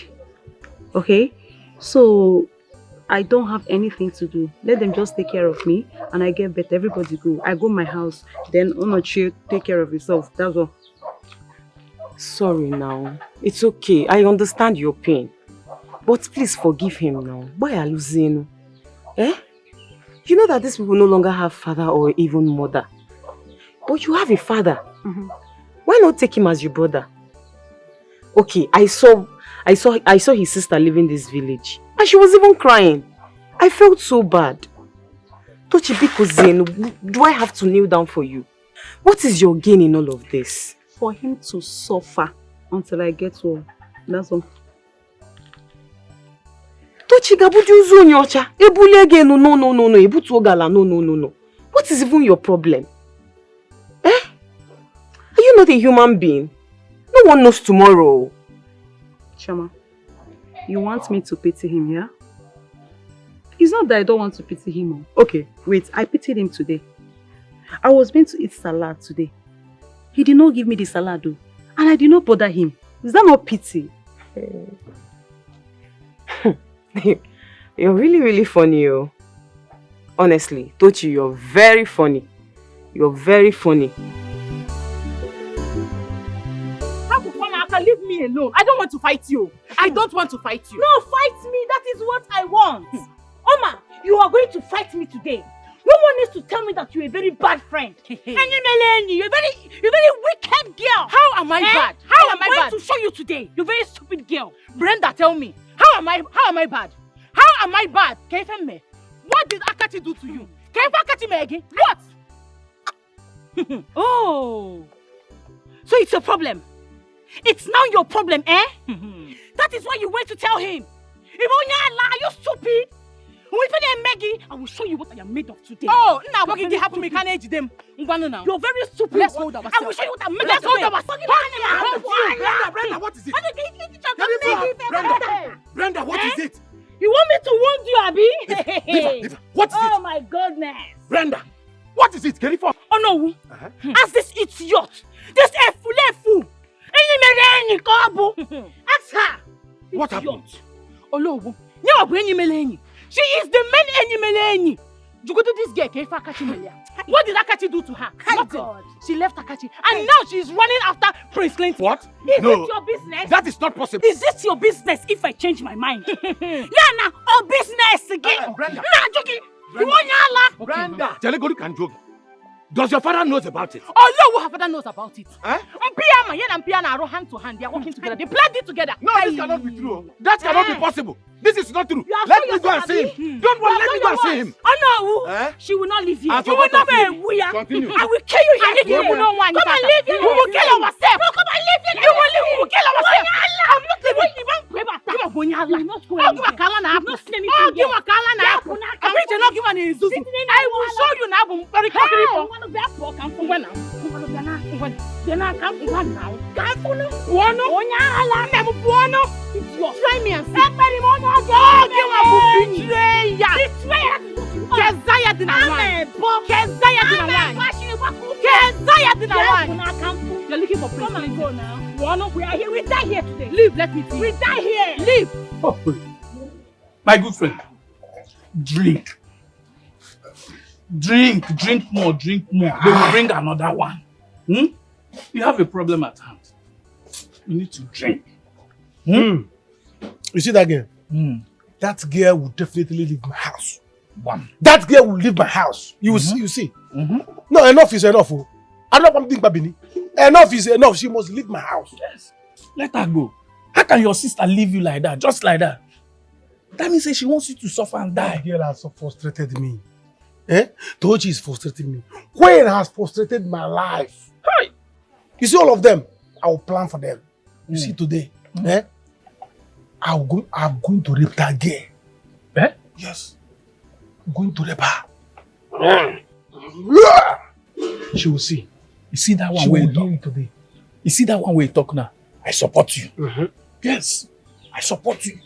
Okay? So, I don't have anything to do. Let them just take care of me and I get better. Everybody go. I go my house. Then Onochi take care of yourself. That's all. Sorry now. It's okay. I understand your pain. But please forgive him now. Why are you losing? Eh? You know that these people no longer have father or even mother. But you have a father. Why not take him as your brother? Okay, I saw his sister leaving this village. And she was even crying. I felt so bad. Tochibiko Zen, do I have to kneel down for you? What is your gain in all of this? For him to suffer until I get well. That's all. Tochigabuju nyocha. Ebulege no. Ebutu ogala no. What is even your problem? Eh? Are you not a human being? No one knows tomorrow. Chama, you want me to pity him, yeah? It's not that I don't want to pity him. Okay, wait, I pitied him today. I was meant to eat salad today. He did not give me the salad though. And I did not bother him. Is that not pity? You're really, really funny, yo. Honestly, Tochi, you're very funny. You're very funny. Leave me alone. I don't want to fight you. I don't want to fight you. No, fight me. That is what I want. Oma, you are going to fight me today. No one needs to tell me that you're a very bad friend. You're a very wicked girl. How am I bad? How am I bad? I'm going to show you today. You're a very stupid girl. Brenda, tell me. How am I bad? How am I bad? Can you tell me? What did Akachi do to you? Can you Akachi me again? What? Oh. So it's a problem. It's now your problem, eh? That is why you went to tell him. If only are you stupid? Maggie, I will show you what I am made of today. Oh, now what can happen? We can't edge them. You're very stupid. Let's hold ourselves. I will show you what I'm made of. Let's hold ourselves. Brenda, what is it? Brenda, what is it? You want me to wound you, Abby? Leave her. What is it? Oh my goodness. Brenda, what is it? Oh no. As this idiot, this fool. Ask her. What happened? She is the main enemy. You go to this girl, Kefa Akachi Melia. What did Akachi do to her? Nothing. She left Akachi. And now she's running after Prince Clinton. What? Is it your business? That is not possible. Is this your business if I change my mind? Nah, all business again. Brenda. Nah, Joki. You want Yala? Brenda. Telegori can joke. Does your father knows about it? Oh, no, her father knows about it. Eh? Mpiyama, Yen and Piana are hand to hand. They are working together. They planned it together. No, this cannot be true. That cannot be possible. This is not true. You Let me go and see him. Don't worry, let me go and see him. Oh no, Eh? she will not leave here. As You for will both not of be you, weird. continue. I will kill you here. You will not want Come and leave here. We will kill ourselves. No, come and leave here. You will leave. We will kill ourselves. I'm not leaving. You won't pray back. Give a Bonyala. You not go Oh, give a anywhere. Kalana. I've not seen anything Oh, give yet. a Kalana. Yeah, I'm going to not give an Izuzu. I will show you now. Very quickly. One of that pork and when now. Then I come now. Buono. Onyala. I'm Buono. It's yours. Try me and see. Oh, give a betrayer. Betrayer. Kezaya Dinawan. Kezaya Dinawan. Kezaya Dinawan. You're looking for Prince. Come and go now. Buono, we are here. We die here today. Leave, let me see. We die here. Leave. Oh, my good friend, drink. Drink more. They will bring another one. You have a problem at hand. You need to drink. You see that girl? That girl will definitely leave my house. One. That girl will leave my house. You will see. You see. No, enough is enough. Oh. I don't want to think Babini. Enough is enough. She must leave my house. Yes. Let her go. How can your sister leave you like that? Just like that? That means she wants you to suffer and die. That girl has so frustrated me. Tochi is frustrating me. Wayne has frustrated my life. Hi. You see all of them? I will plan for them. You see today? I'm going to rape that girl. Eh? Yes. I'm going to rape her. She will see. You see that one She where will you talk hear it today. You see that one where you talk now? I support you. Yes. I support you.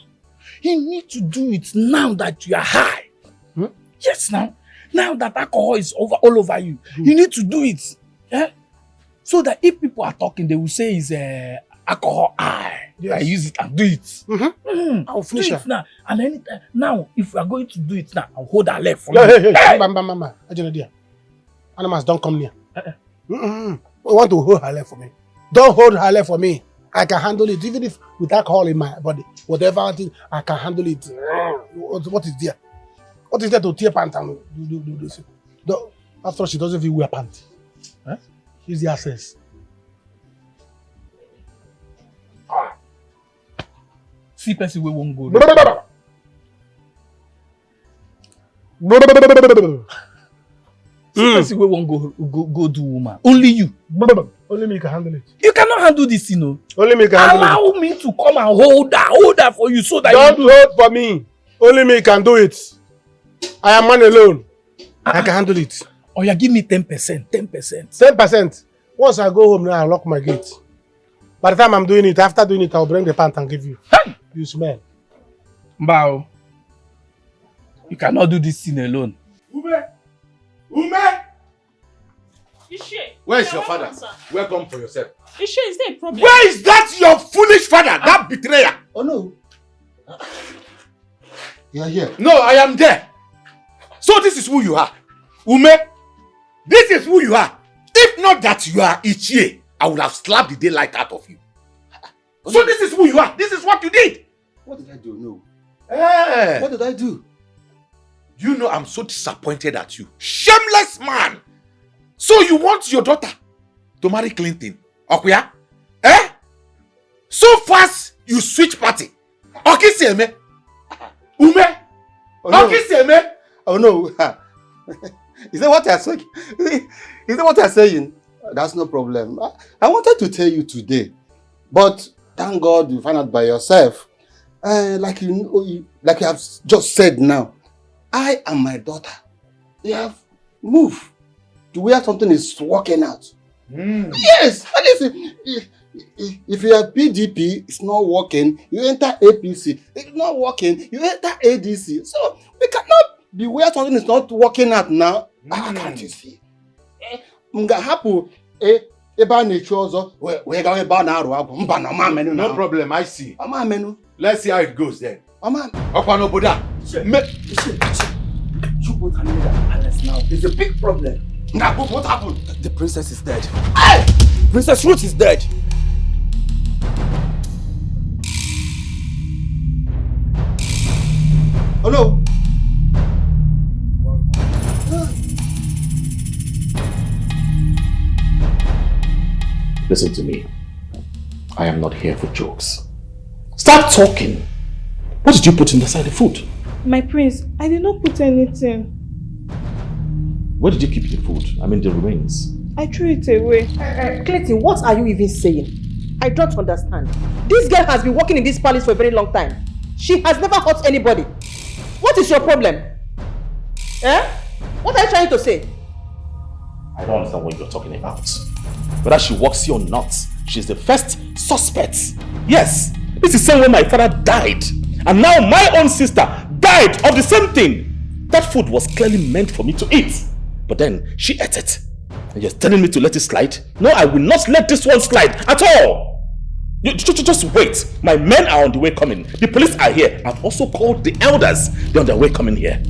You need to do it now that you are high. Yes, now. Now that alcohol is all over you. You need to do it. Yeah? So that if people are talking, they will say it's alcohol high. Yes. I use it and do it. I'll finish do her. it now. And anytime now, if we are going to do it now, I'll hold her leg for Hey, you. hey. Mama. Ajanadia. Animals, don't come near. I want to hold her leg for me. Don't hold her leg for me. I can handle it. Even if with alcohol in my body. Whatever thing, I can handle it. What is there? What is there to tear pants and do this? After all, she doesn't even wear pants. She's the access. See person we won't go. See person we won't go do woman. Only you. Only me can handle it. You cannot handle this, you know. Only me can handle it. Allow me to come and hold her for you so that Don't hold for me. Only me can do it. I am man alone. I can handle it. Or you give me 10%. 10%. 10%. Once I go home now, I'll lock my gate. By the time I'm doing it, after doing it, I'll bring the pant and give you. Hey! You smell. Mbao. You cannot do this thing alone. Ume! Ishe. Where is your father? Welcome for yourself. Ishe, is there a problem? Where is that your foolish father? That betrayer? Oh no. You are here. No, I am there. So this is who you are. Ume, this is who you are. If not that you are Ichie, I would have slapped the daylight out of you. So this is who you are. This is what you did. What did I do? No. Hey. What did I do? You know I'm so disappointed at you. Shameless man. So you want your daughter to marry Clinton? Okuya? Eh? So fast you switch party. Okiseme? Ume? Okiseme? Oh no. Is that what you're saying? Is that what you're saying? That's no problem. I wanted to tell you today, but thank God you found out by yourself. Like you have just said now, I and my daughter, we have moved to where something is working out. Yes, if you are PDP, it's not working. You enter APC, it's not working. You enter ADC. So we cannot be where something is not working out now. Can't you see? No problem, I see. Let's see how it goes then. both are near the palace now. There's a big problem. Now, what happened? The princess is dead. Hey! Princess Ruth is dead. Oh no! Listen to me. I am not here for jokes. Start talking. What did you put inside the food? My prince, I did not put anything. Where did you keep the food? I mean the remains. I threw it away. Clayton, what are you even saying? I don't understand. This girl has been working in this palace for a very long time. She has never hurt anybody. What is your problem? Eh? What are you trying to say? I don't understand what you're talking about. Whether she works here or not, she's the first suspect. Yes, this is the same way my father died. And now my own sister died of the same thing. That food was clearly meant for me to eat. But then she ate it. And you're telling me to let it slide? No, I will not let this one slide at all. Just wait. My men are on the way coming. The police are here. I've also called the elders. They're on their way coming here.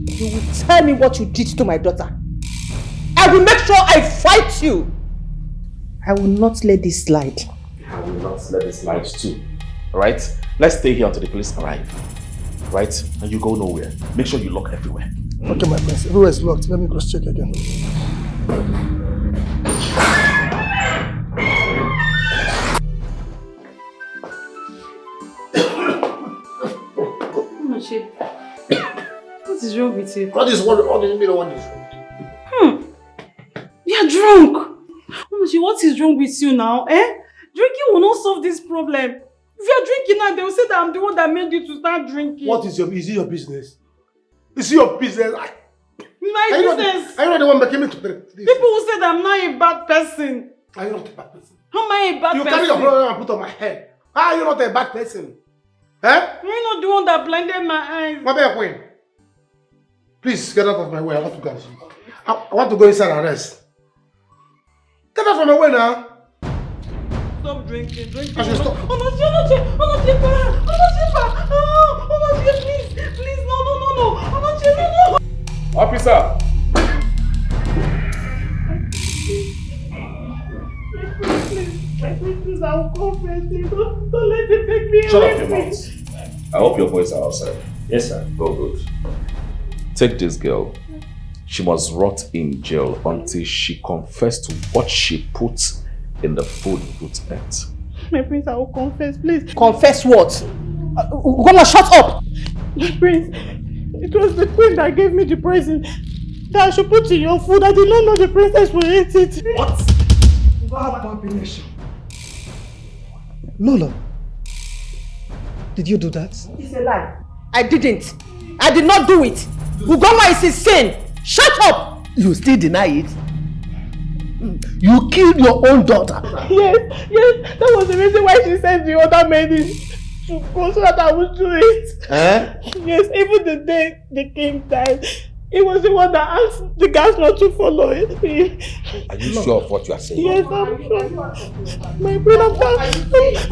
You will tell me what you did to my daughter. I will make sure I fight you. I will not let this slide. I will not let this slide too. Alright? Let's stay here until the police arrive. Right? And you go nowhere. Make sure you lock everywhere. Okay, my prince. Everywhere is locked. Let me cross check again. What is wrong with you? What is what is middle one is wrong? You're drunk. What is wrong with you now? Drinking will not solve this problem. If you're drinking now, they will say that I'm the one that made you to start drinking. Is it your business? Is it your business? My business. Are you not the one that came into this? People will say that I'm not a bad person. Are you not a bad person? How am I a bad person? You carry your brother and put on my head. How are you not a bad person? You're not the one that blinded my eyes. My bad queen. Please get out of my way. I want to go and see. I want to go inside and rest. Get out of my way now. Stop drinking. I should stop. Please, no. Officer! Please, I'll confess. Don't let it take me away. Shut up your mouth. I hope your boys are outside. Yes, sir. Oh, good. Take this girl. She must rot in jail until she confessed to what she put in the food Ruth ate. My prince, I will confess, please. Confess what? Goma, shut up! My prince, it was the queen that gave me the poison that I should put in your food. I did not know the princess would eat it. What? Abomination. Lola, did you do that? It's a lie. I didn't. I did not do it. Ugoma is insane. Shut up! You still deny it? You killed your own daughter. Yes, that was the reason why she sent the other men in to go so that I would do it. Yes, even the day the king died, it was the one that asked the guys not to follow it. Are you sure of what you are saying? Yes, I'm sure. My brother,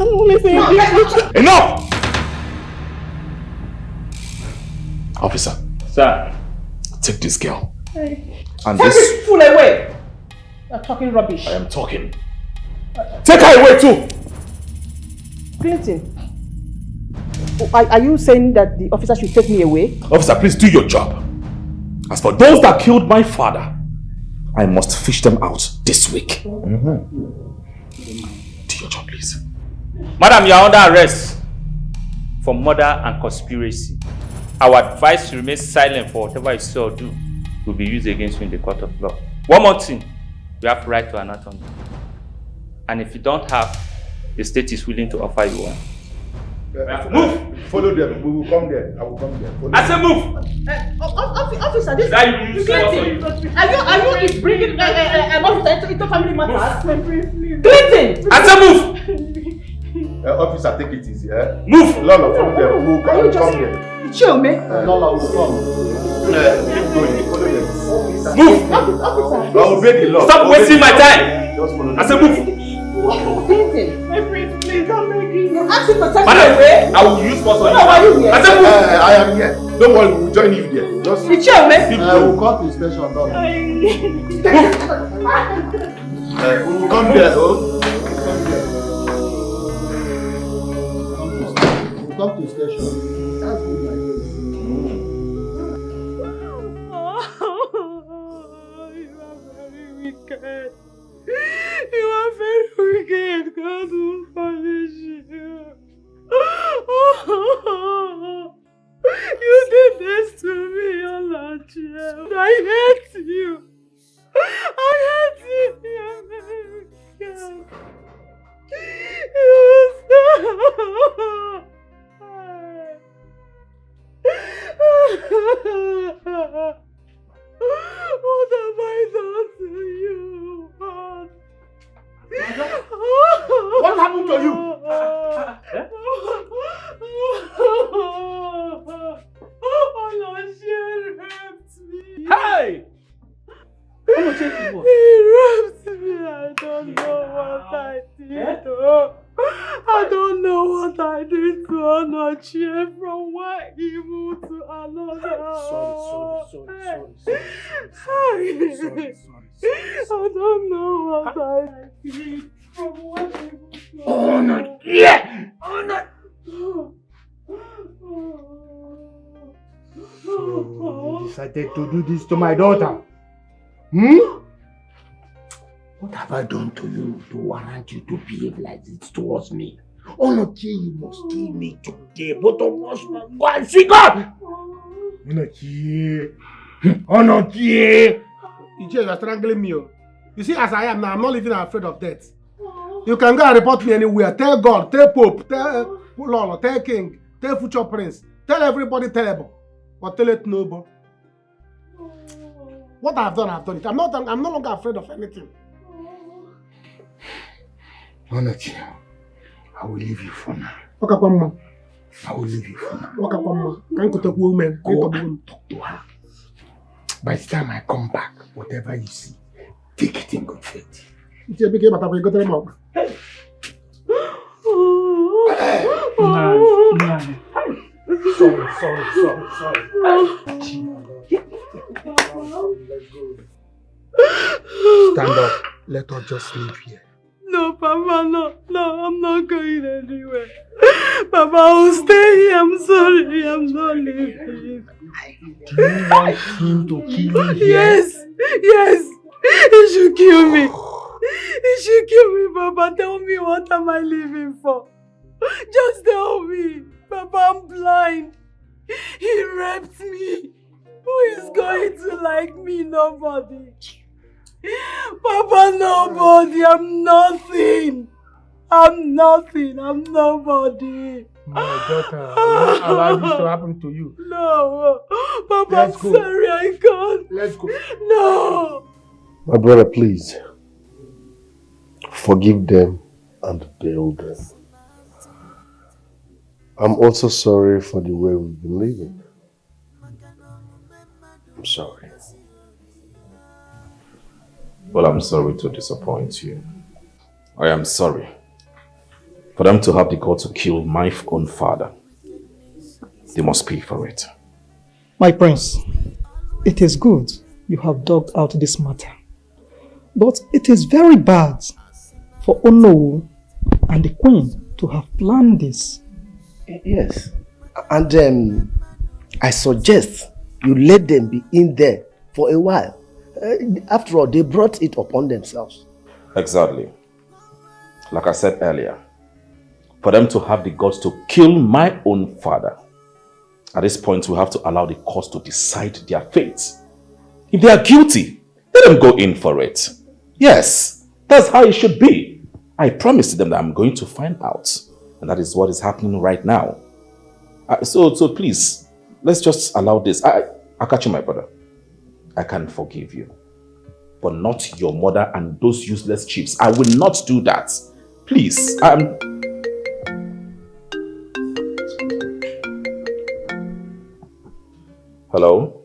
I'm only saying this. Enough! Officer. Sir. Take this girl. Hey. And Take this fool away! You're talking rubbish. I am talking. Take her away too! Clinton, are you saying that the officer should take me away? Officer, please do your job. As for those that killed my father, I must fish them out this week. Do your job, please. Madam, you are under arrest for murder and conspiracy. Our advice to remain silent for whatever you say or do will be used against you in the court of law. One more thing, you have right to anatomy. And if you don't have, the state is willing to offer you one. Move! Follow them. We will come there. I will come there. Follow I say move! Officer, this is Clinton. Are you bringing an officer into family matters? Clinton! I say move! Officer, take it easy. Move! Lola, follow them. We will come there. Chill, man. Lola will come. Move! I will obey the law. Stop wasting my time! I say move! Clinton. My prince, please, I'm begging you. Ask him to take me Madam, away. I will use force on you. No, why are you here? I say move! I am here. Don't worry, we'll join you there. Just You chill, man. We'll come to the station, dog. We'll come there, oh. We'll come to the station. That's good like this. Wicked. You are very wicked. God will punish you. You did this to me, Olachi. I hate you. I hate you. You are very wicked. What have I done to you? What happened to you? Olachi raped me. Hey! He raped me. I don't know what I did. I don't know what I did to Olachi from one evil to another. Sorry. I don't know what I did from one evil to another. So you decided to do this to my daughter? What have I done to you to warrant you to behave like this towards me? Onochie, you must kill me today. Both of us must go and see God. Onochie. You are strangling me. You see, as I am now, I'm not even afraid of death. You can go and report me anywhere. Tell God, tell Pope, tell Lolo, tell King, tell future Prince, tell everybody terrible. But tell it nobody. What I've done it. I'm no longer afraid of anything. Onochie, I will leave you for now. Okay, Mama. I will leave you for now. Okay, Mama. Can't go to woman. Go and talk to her. By the time I come back, whatever you see, take it in good faith. Sorry. Stand up. Let us just leave here. No, Papa, no, I'm not going anywhere. Papa, I will stay here. I'm sorry, I'm not leaving. Do you want him to kill you here? Yes. He should kill me. He should kill me, Papa. Tell me, what am I living for? Just tell me. Papa, I'm blind. He raped me. Who is going to like me? Nobody. Papa, nobody. I'm nothing. I'm nobody. My daughter, I won't allow this to happen to you. No. Papa, Let's I'm go. sorry, I can't. Let's go. No. My brother, please. Forgive them and bail them. I'm also sorry for the way we've been living. I'm sorry. Well, I'm sorry to disappoint you. I am sorry for them to have the gall to kill my own father. They must pay for it. My prince, it is good you have dogged out this matter. But it is very bad for Onowu and the queen to have planned this. Yes. And I suggest you let them be in there for a while. After all, they brought it upon themselves. Exactly. Like I said earlier, for them to have the guts to kill my own father, at this point we have to allow the courts to decide their fate. If they are guilty, let them go in for it. Yes, that's how it should be. I promised them that I'm going to find out. And that is what is happening right now. So please, let's just allow this. I'll catch you, my brother. I can forgive you. But not your mother and those useless chiefs. I will not do that. Please. Hello?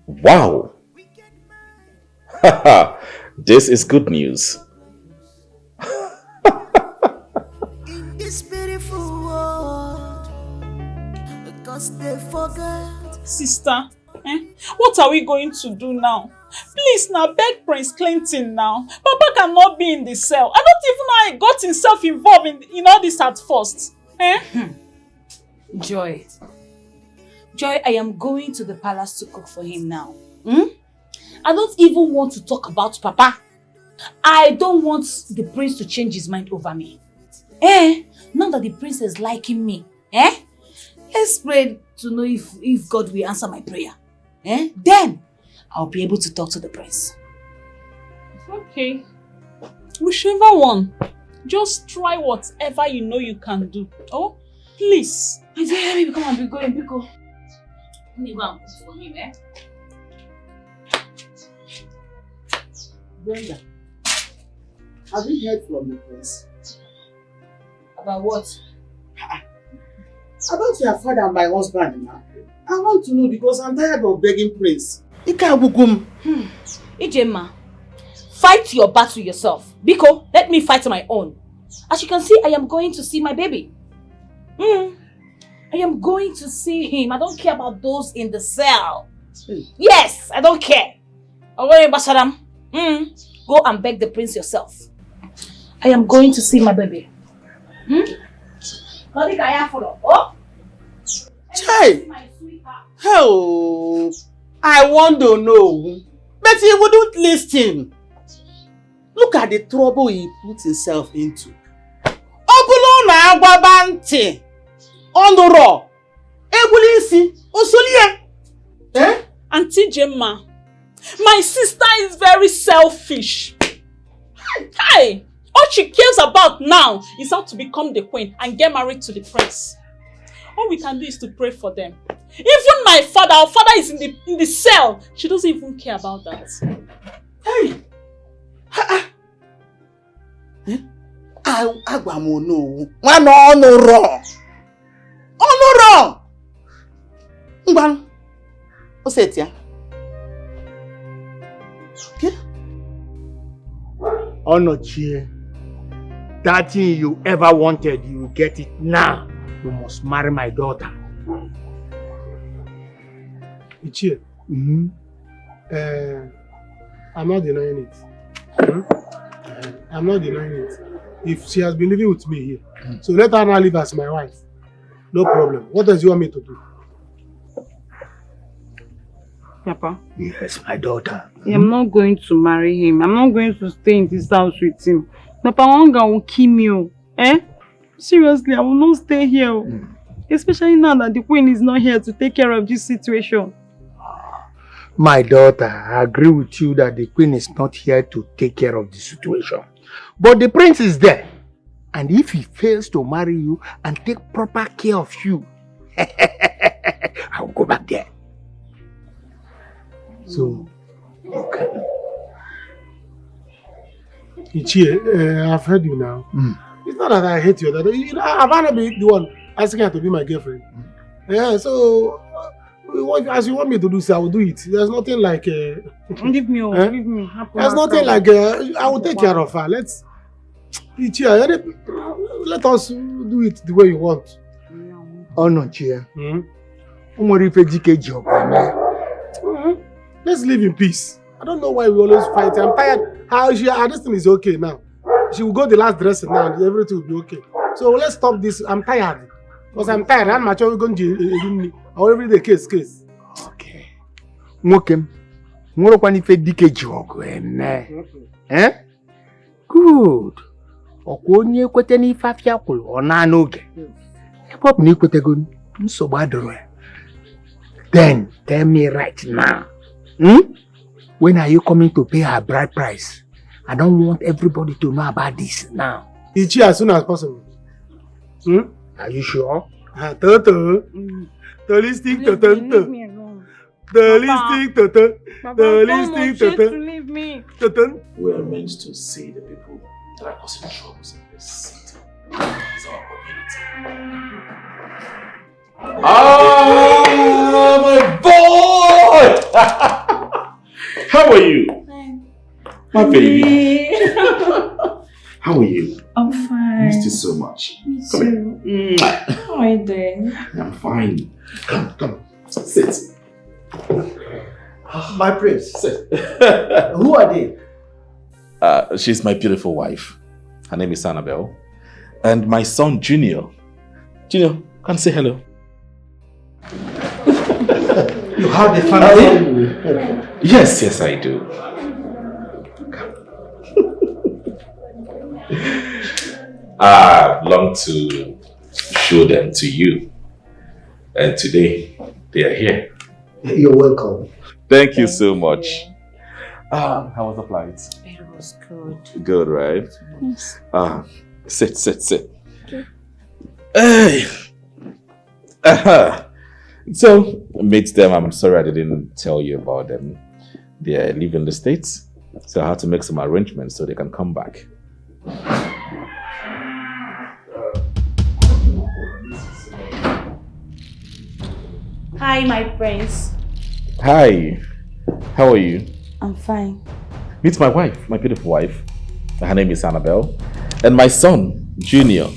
Wow! Haha, this is good news. In this beautiful cause they forget. Sister, what are we going to do now? Please now, beg Prince Clinton now. Papa cannot be in the cell. I don't even know how he got himself involved in all this at first. Joy, I am going to the palace to cook for him now. I don't even want to talk about Papa. I don't want the prince to change his mind over me. Now that the prince is liking me, let's pray to know if God will answer my prayer. Then I'll be able to talk to the prince. Okay. Whichever one. Just try whatever you know you can do. Oh, please. Let me come and be going, Biko. Let me go and cook for him, Brenda, have you heard from the prince? About what? About your father and my husband now. I want to know because I'm tired of begging Prince. Ijema, fight your battle yourself. Biko, let me fight my own. As you can see, I am going to see my baby. I am going to see him. I don't care about those in the cell. Yes, I don't care. Go and beg the prince yourself. I am going to see my baby. Chai! Oh, I want to know. But he wouldn't listen. Look at the trouble he put himself into. Obulo na agwabanti. Ondoro. Ebulisi. Osolie. Auntie Gemma, my sister is very selfish. Hi! All she cares about now is how to become the queen and get married to the prince. All we can do is to pray for them. Even my father, our father is in the cell. She doesn't even care about that. Hey! Agwamono. One honor. Honor. Ngwan. Osetia. Okay? Onochie, that thing you ever wanted, you will get it now. You must marry my daughter. Ichie, I'm not denying it. I'm not denying it. If she has been living with me here, so let her now live as my wife. No problem. What does you want me to do? Papa. Yes, my daughter. I'm not going to marry him. I'm not going to stay in this house with him. Papa, one guy will kill me. Seriously, I will not stay here. Especially now that the queen is not here to take care of this situation. My daughter, I agree with you that the queen is not here to take care of the situation. But the prince is there. And if he fails to marry you and take proper care of you, I will go back there. So, okay. Ichie, I've heard you now. It's not that I hate you. That I want to be the one asking her to be my girlfriend. Yeah, so as you want me to do so, I will do it. There's nothing like... Leave me alone. Leave me. There's nothing like... I will take care of her. Let's... Ichie, let us do it the way you want. Oh no, Chia. Let's live in peace. I don't know why we always fight. I'm tired. This thing is okay now. She will go the last dressing now and everything will be okay. So let's stop this. I'm tired. Because I'm tired. I'm mature. We're going to every day case. Okay. Good. Okonye kwete ni fafia kwulu ona n'oge. Pop ni kwete go nsogbu adoro. Then tell me right now. When are you coming to pay her bride price? I don't want everybody to know about this now. Ichi as soon as possible. Are you sure? Tonto. Stick to Tonto. Stick to Tonto. Leave me. We are meant to see the people that are causing troubles in this city. It's our community. Ah, my boy! How are you? My baby. How are you? I'm fine. Missed you so much. Me Come too. here. How are you doing? I'm fine. Come. Sit. My prince. Who are they? She's my beautiful wife. Her name is Annabelle. And my son, Junior. Junior, come say hello. You have a family? Yes, I do. I long to show them to you. And today, they are here. You're welcome. Thank you so much. How was the flight? It was good. Good, right? Yes. Sit. Okay. Hey. So, meet them. I'm sorry I didn't tell you about them. They are leaving the States. So I had to make some arrangements so they can come back. Hi, my prince. Hi. How are you? I'm fine. Meet my wife, my beautiful wife. Her name is Annabelle. And my son, Junior.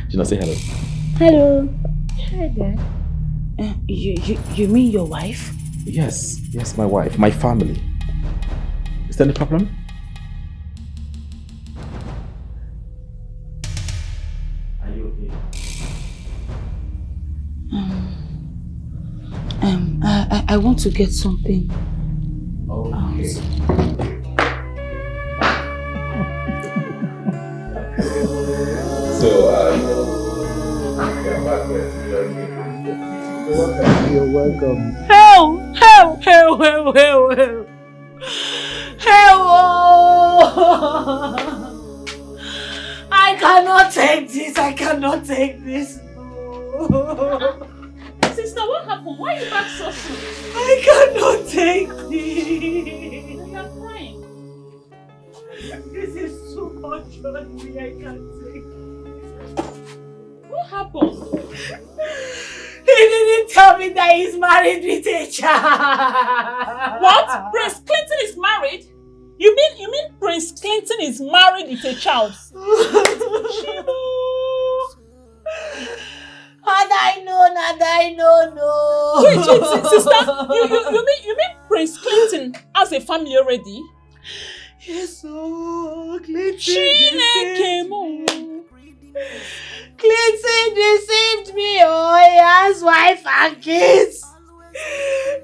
Junior, say hello. Hello. Hi there. You mean your wife? Yes, my wife, my family. Is there any problem? Are you okay? I want to get something. Okay. You're welcome. Help! I cannot take this. Sister, what happened? Why are you back so soon? I cannot take this. You are crying. This is too much on me. I can't take it. What happened? He didn't tell me that he's married with a child. What? Prince Clinton is married? You mean Prince Clinton is married with a child? Had I known, no. Wait, sister. You mean Prince Clinton has a family already? Yes, oh, Clinton deceived me. Oh, he has wife and kids.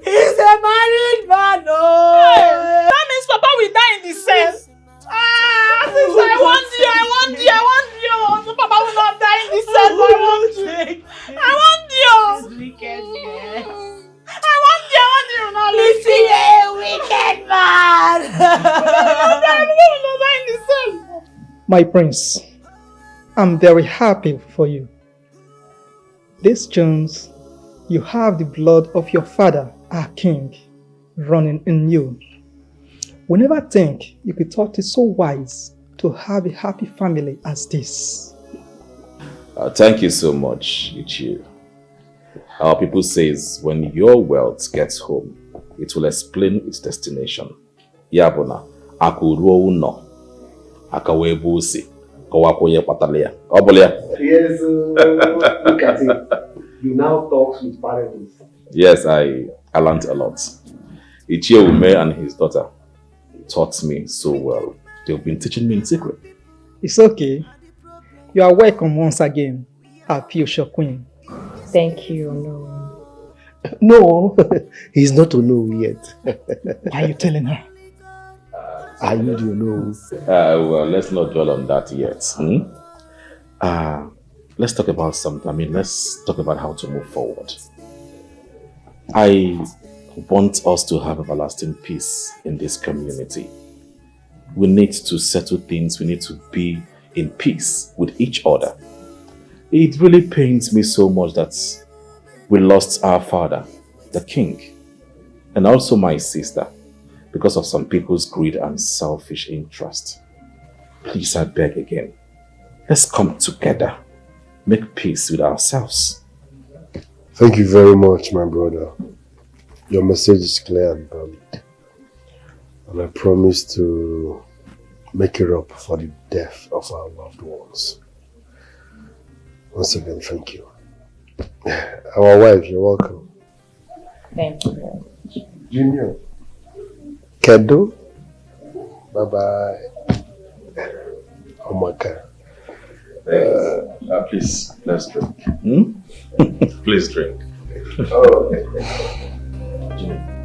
He's a married man. Oh, that means Papa will die in the cell. Sister, I want you. So Papa will not die in the cell. I want you. This wicked man. I want you now. Lizzy, a wicked man. My prince, I'm very happy for you. This Jones, you have the blood of your father, our king, running in you. We never think you could thought it so wise to have a happy family as this. Thank you so much, Ichie. Our people says when your wealth gets home, it will explain its destination. Yabona, akuruo uno, akawebusi, kawakoye patalia. Obolia. Yes, look at it. You now talk with parables. Yes, I learned a lot. Ichie Ume and his daughter taught me so well. They've been teaching me in secret. It's okay. You are welcome once again, our future queen. Thank you, No, he's not to know yet. Why are you telling her? I need you know. Well, let's not dwell on that yet. Let's talk about something. Let's talk about how to move forward. I want us to have everlasting peace in this community. We need to settle things. We need to be in peace with each other. It really pains me so much that we lost our father, the king, and also my sister, because of some people's greed and selfish interest. Please, I beg again, let's come together, make peace with ourselves. Thank you very much, my brother. Your message is clear and valid. And I promise to make it up for the death of our loved ones. Once again, thank you. Our wife, you're welcome. Thank you very much. Junior. Kedo. Bye-bye. Oh my God. Please, let's drink. Please drink.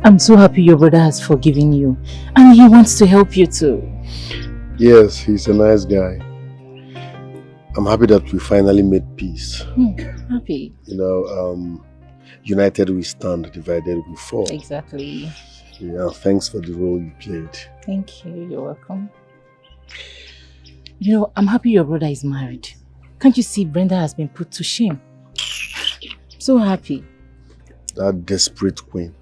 I'm so happy your brother has forgiven you and he wants to help you too. Yes, he's a nice guy. I'm happy that we finally made peace. Happy. You know, united we stand, divided we fall. Exactly. Yeah, thanks for the role you played. Thank you, you're welcome. You know, I'm happy your brother is married. Can't you see Brenda has been put to shame? I'm so happy. That desperate queen.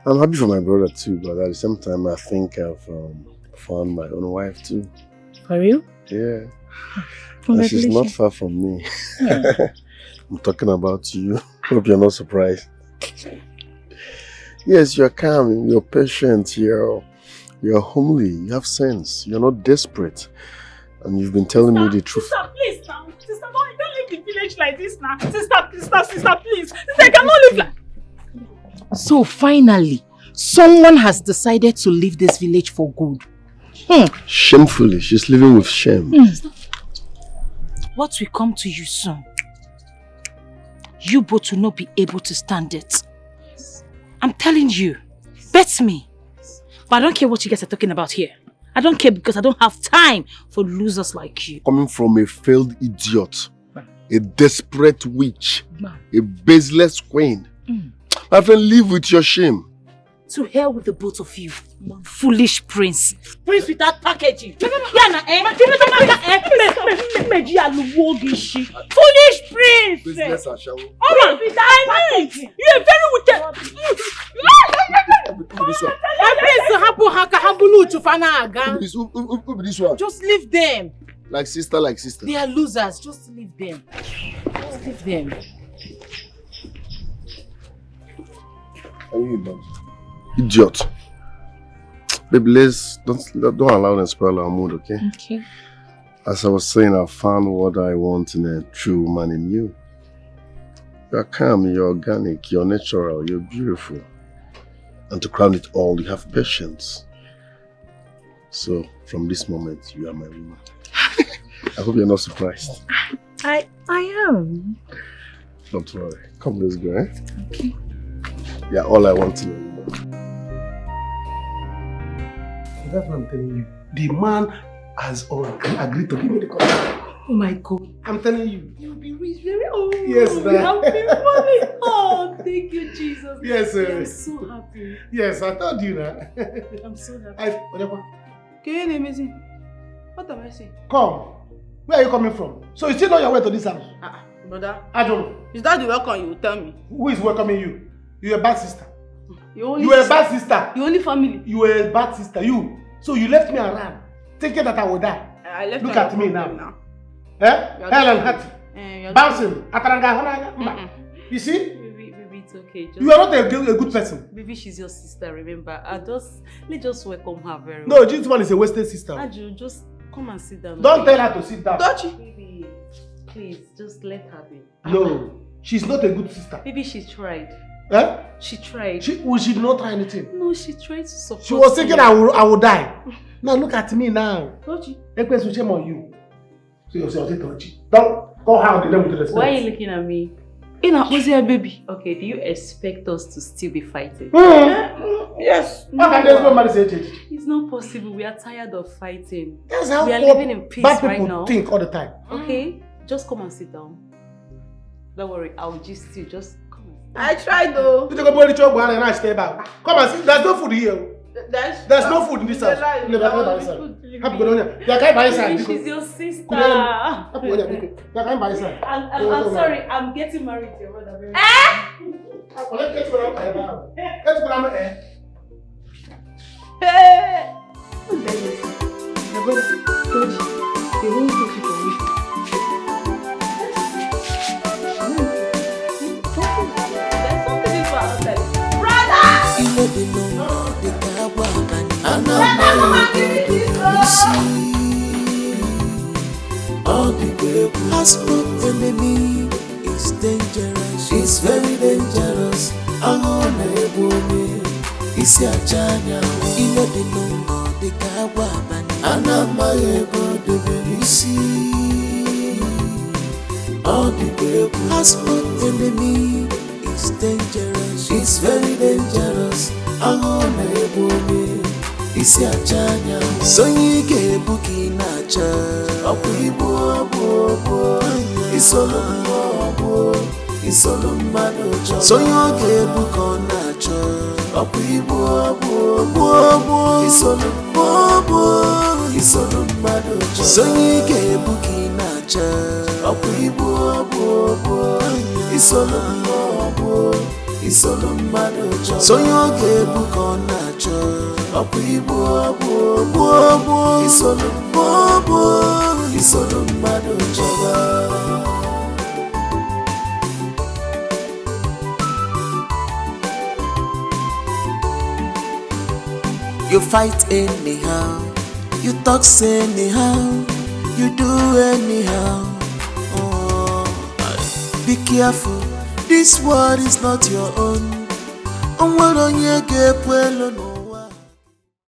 I'm happy for my brother too, but at the same time I think I've found my own wife too. For real? Yeah. And she's not far from me. I'm talking about you. Hope you're not surprised. Yes, you're calm, you're patient, you're homely, you have sense, you're not desperate. And you've been telling me the truth. Sister, please now. Sister, don't leave the village like this now. Sister, please. Sister, I cannot live like... So finally, someone has decided to leave this village for good. Shamefully, she's living with shame. What will come to you soon? You both will not be able to stand it. I'm telling you, bet me. But I don't care what you guys are talking about here. I don't care because I don't have time for losers like you. Coming from a failed idiot, a desperate witch, a baseless queen. My friend, live with your shame. To hell with the both of you. Foolish prince. Prince without packaging. Foolish prince. Business as shall. Prince without packaging. You're very wicked. Just leave them. Like sister. They are losers. Just leave them. Just leave them. Are you idiot? Baby, don't allow them to spoil our mood, okay? Okay. As I was saying, I found what I want in a true woman in you. You're calm, you're organic, you're natural, you're beautiful. And to crown it all, you have patience. So, from this moment, you are my woman. I hope you're not surprised. I am. Don't worry. Come, let's go, eh? Okay. Yeah, all I want in a woman. That's what I'm telling you. The man has agreed to give me the contract. Oh my God. I'm telling you. You'll be rich very old. Yes, You'll be happy money. Oh, thank you, Jesus. Yes, sir. I'm so happy. Yes, I told you that. I'm so happy. What am I saying? Come. Where are you coming from? So you still know your way to this house? Brother. I don't. Is that the welcome you will tell me? Who is welcoming you? You're a bad sister. You were a bad sister. You only family. You were a bad sister. You. So you left me around, thinking that I would die. I left. Look at me now. Eh? Hell and heart. Bouncing. You see? Baby, it's okay. Just, you are not a good person. Baby, she's your sister, remember? Let's just welcome her very well. No, this one is a wasted sister. Aju, just come and sit down. Don't tell her to sit down. Don't you? Baby, please, just let her be. No, she's not a good sister. Baby, she tried. Eh? She tried. She did not try anything. No, she tried to support. She was thinking I will die. Now look at me now. Don't you? Shame on you. Don't go how the name with respect. Why are you looking at me? Baby. Okay, do you expect us to still be fighting? Yes. How can there's no man say it? It's not possible. We are tired of fighting. That's how we are living in peace right now. Think all the time. Okay, just come and sit down. Don't worry, I'll just you. Just come. I tried though. You go and stay back. Come and see. There's no food here. There's no food in this house. She's your sister. I'm sorry, I'm getting married to your brother. Brother! the passport enemy is dangerous. It's very dangerous. Angona ebonye isi achanya. Ilo de nongo de kawa bani. Anama ego de benisi. All the passport enemy is dangerous. It's very dangerous. Angona ebonye isi achanya. Sonyi ke buki nacha. Abu abu isolo abu isolo manocha. Sonyi ke buko nacha. Abu isolo abu isolo manocha. Sonyi ke buki nacha. Abu isolo abu isolo manocha. Sonyi ke buko nacha. Abu isolo manocha. You fight anyhow, you talk anyhow, you do anyhow. Oh, be careful, this world is not your own.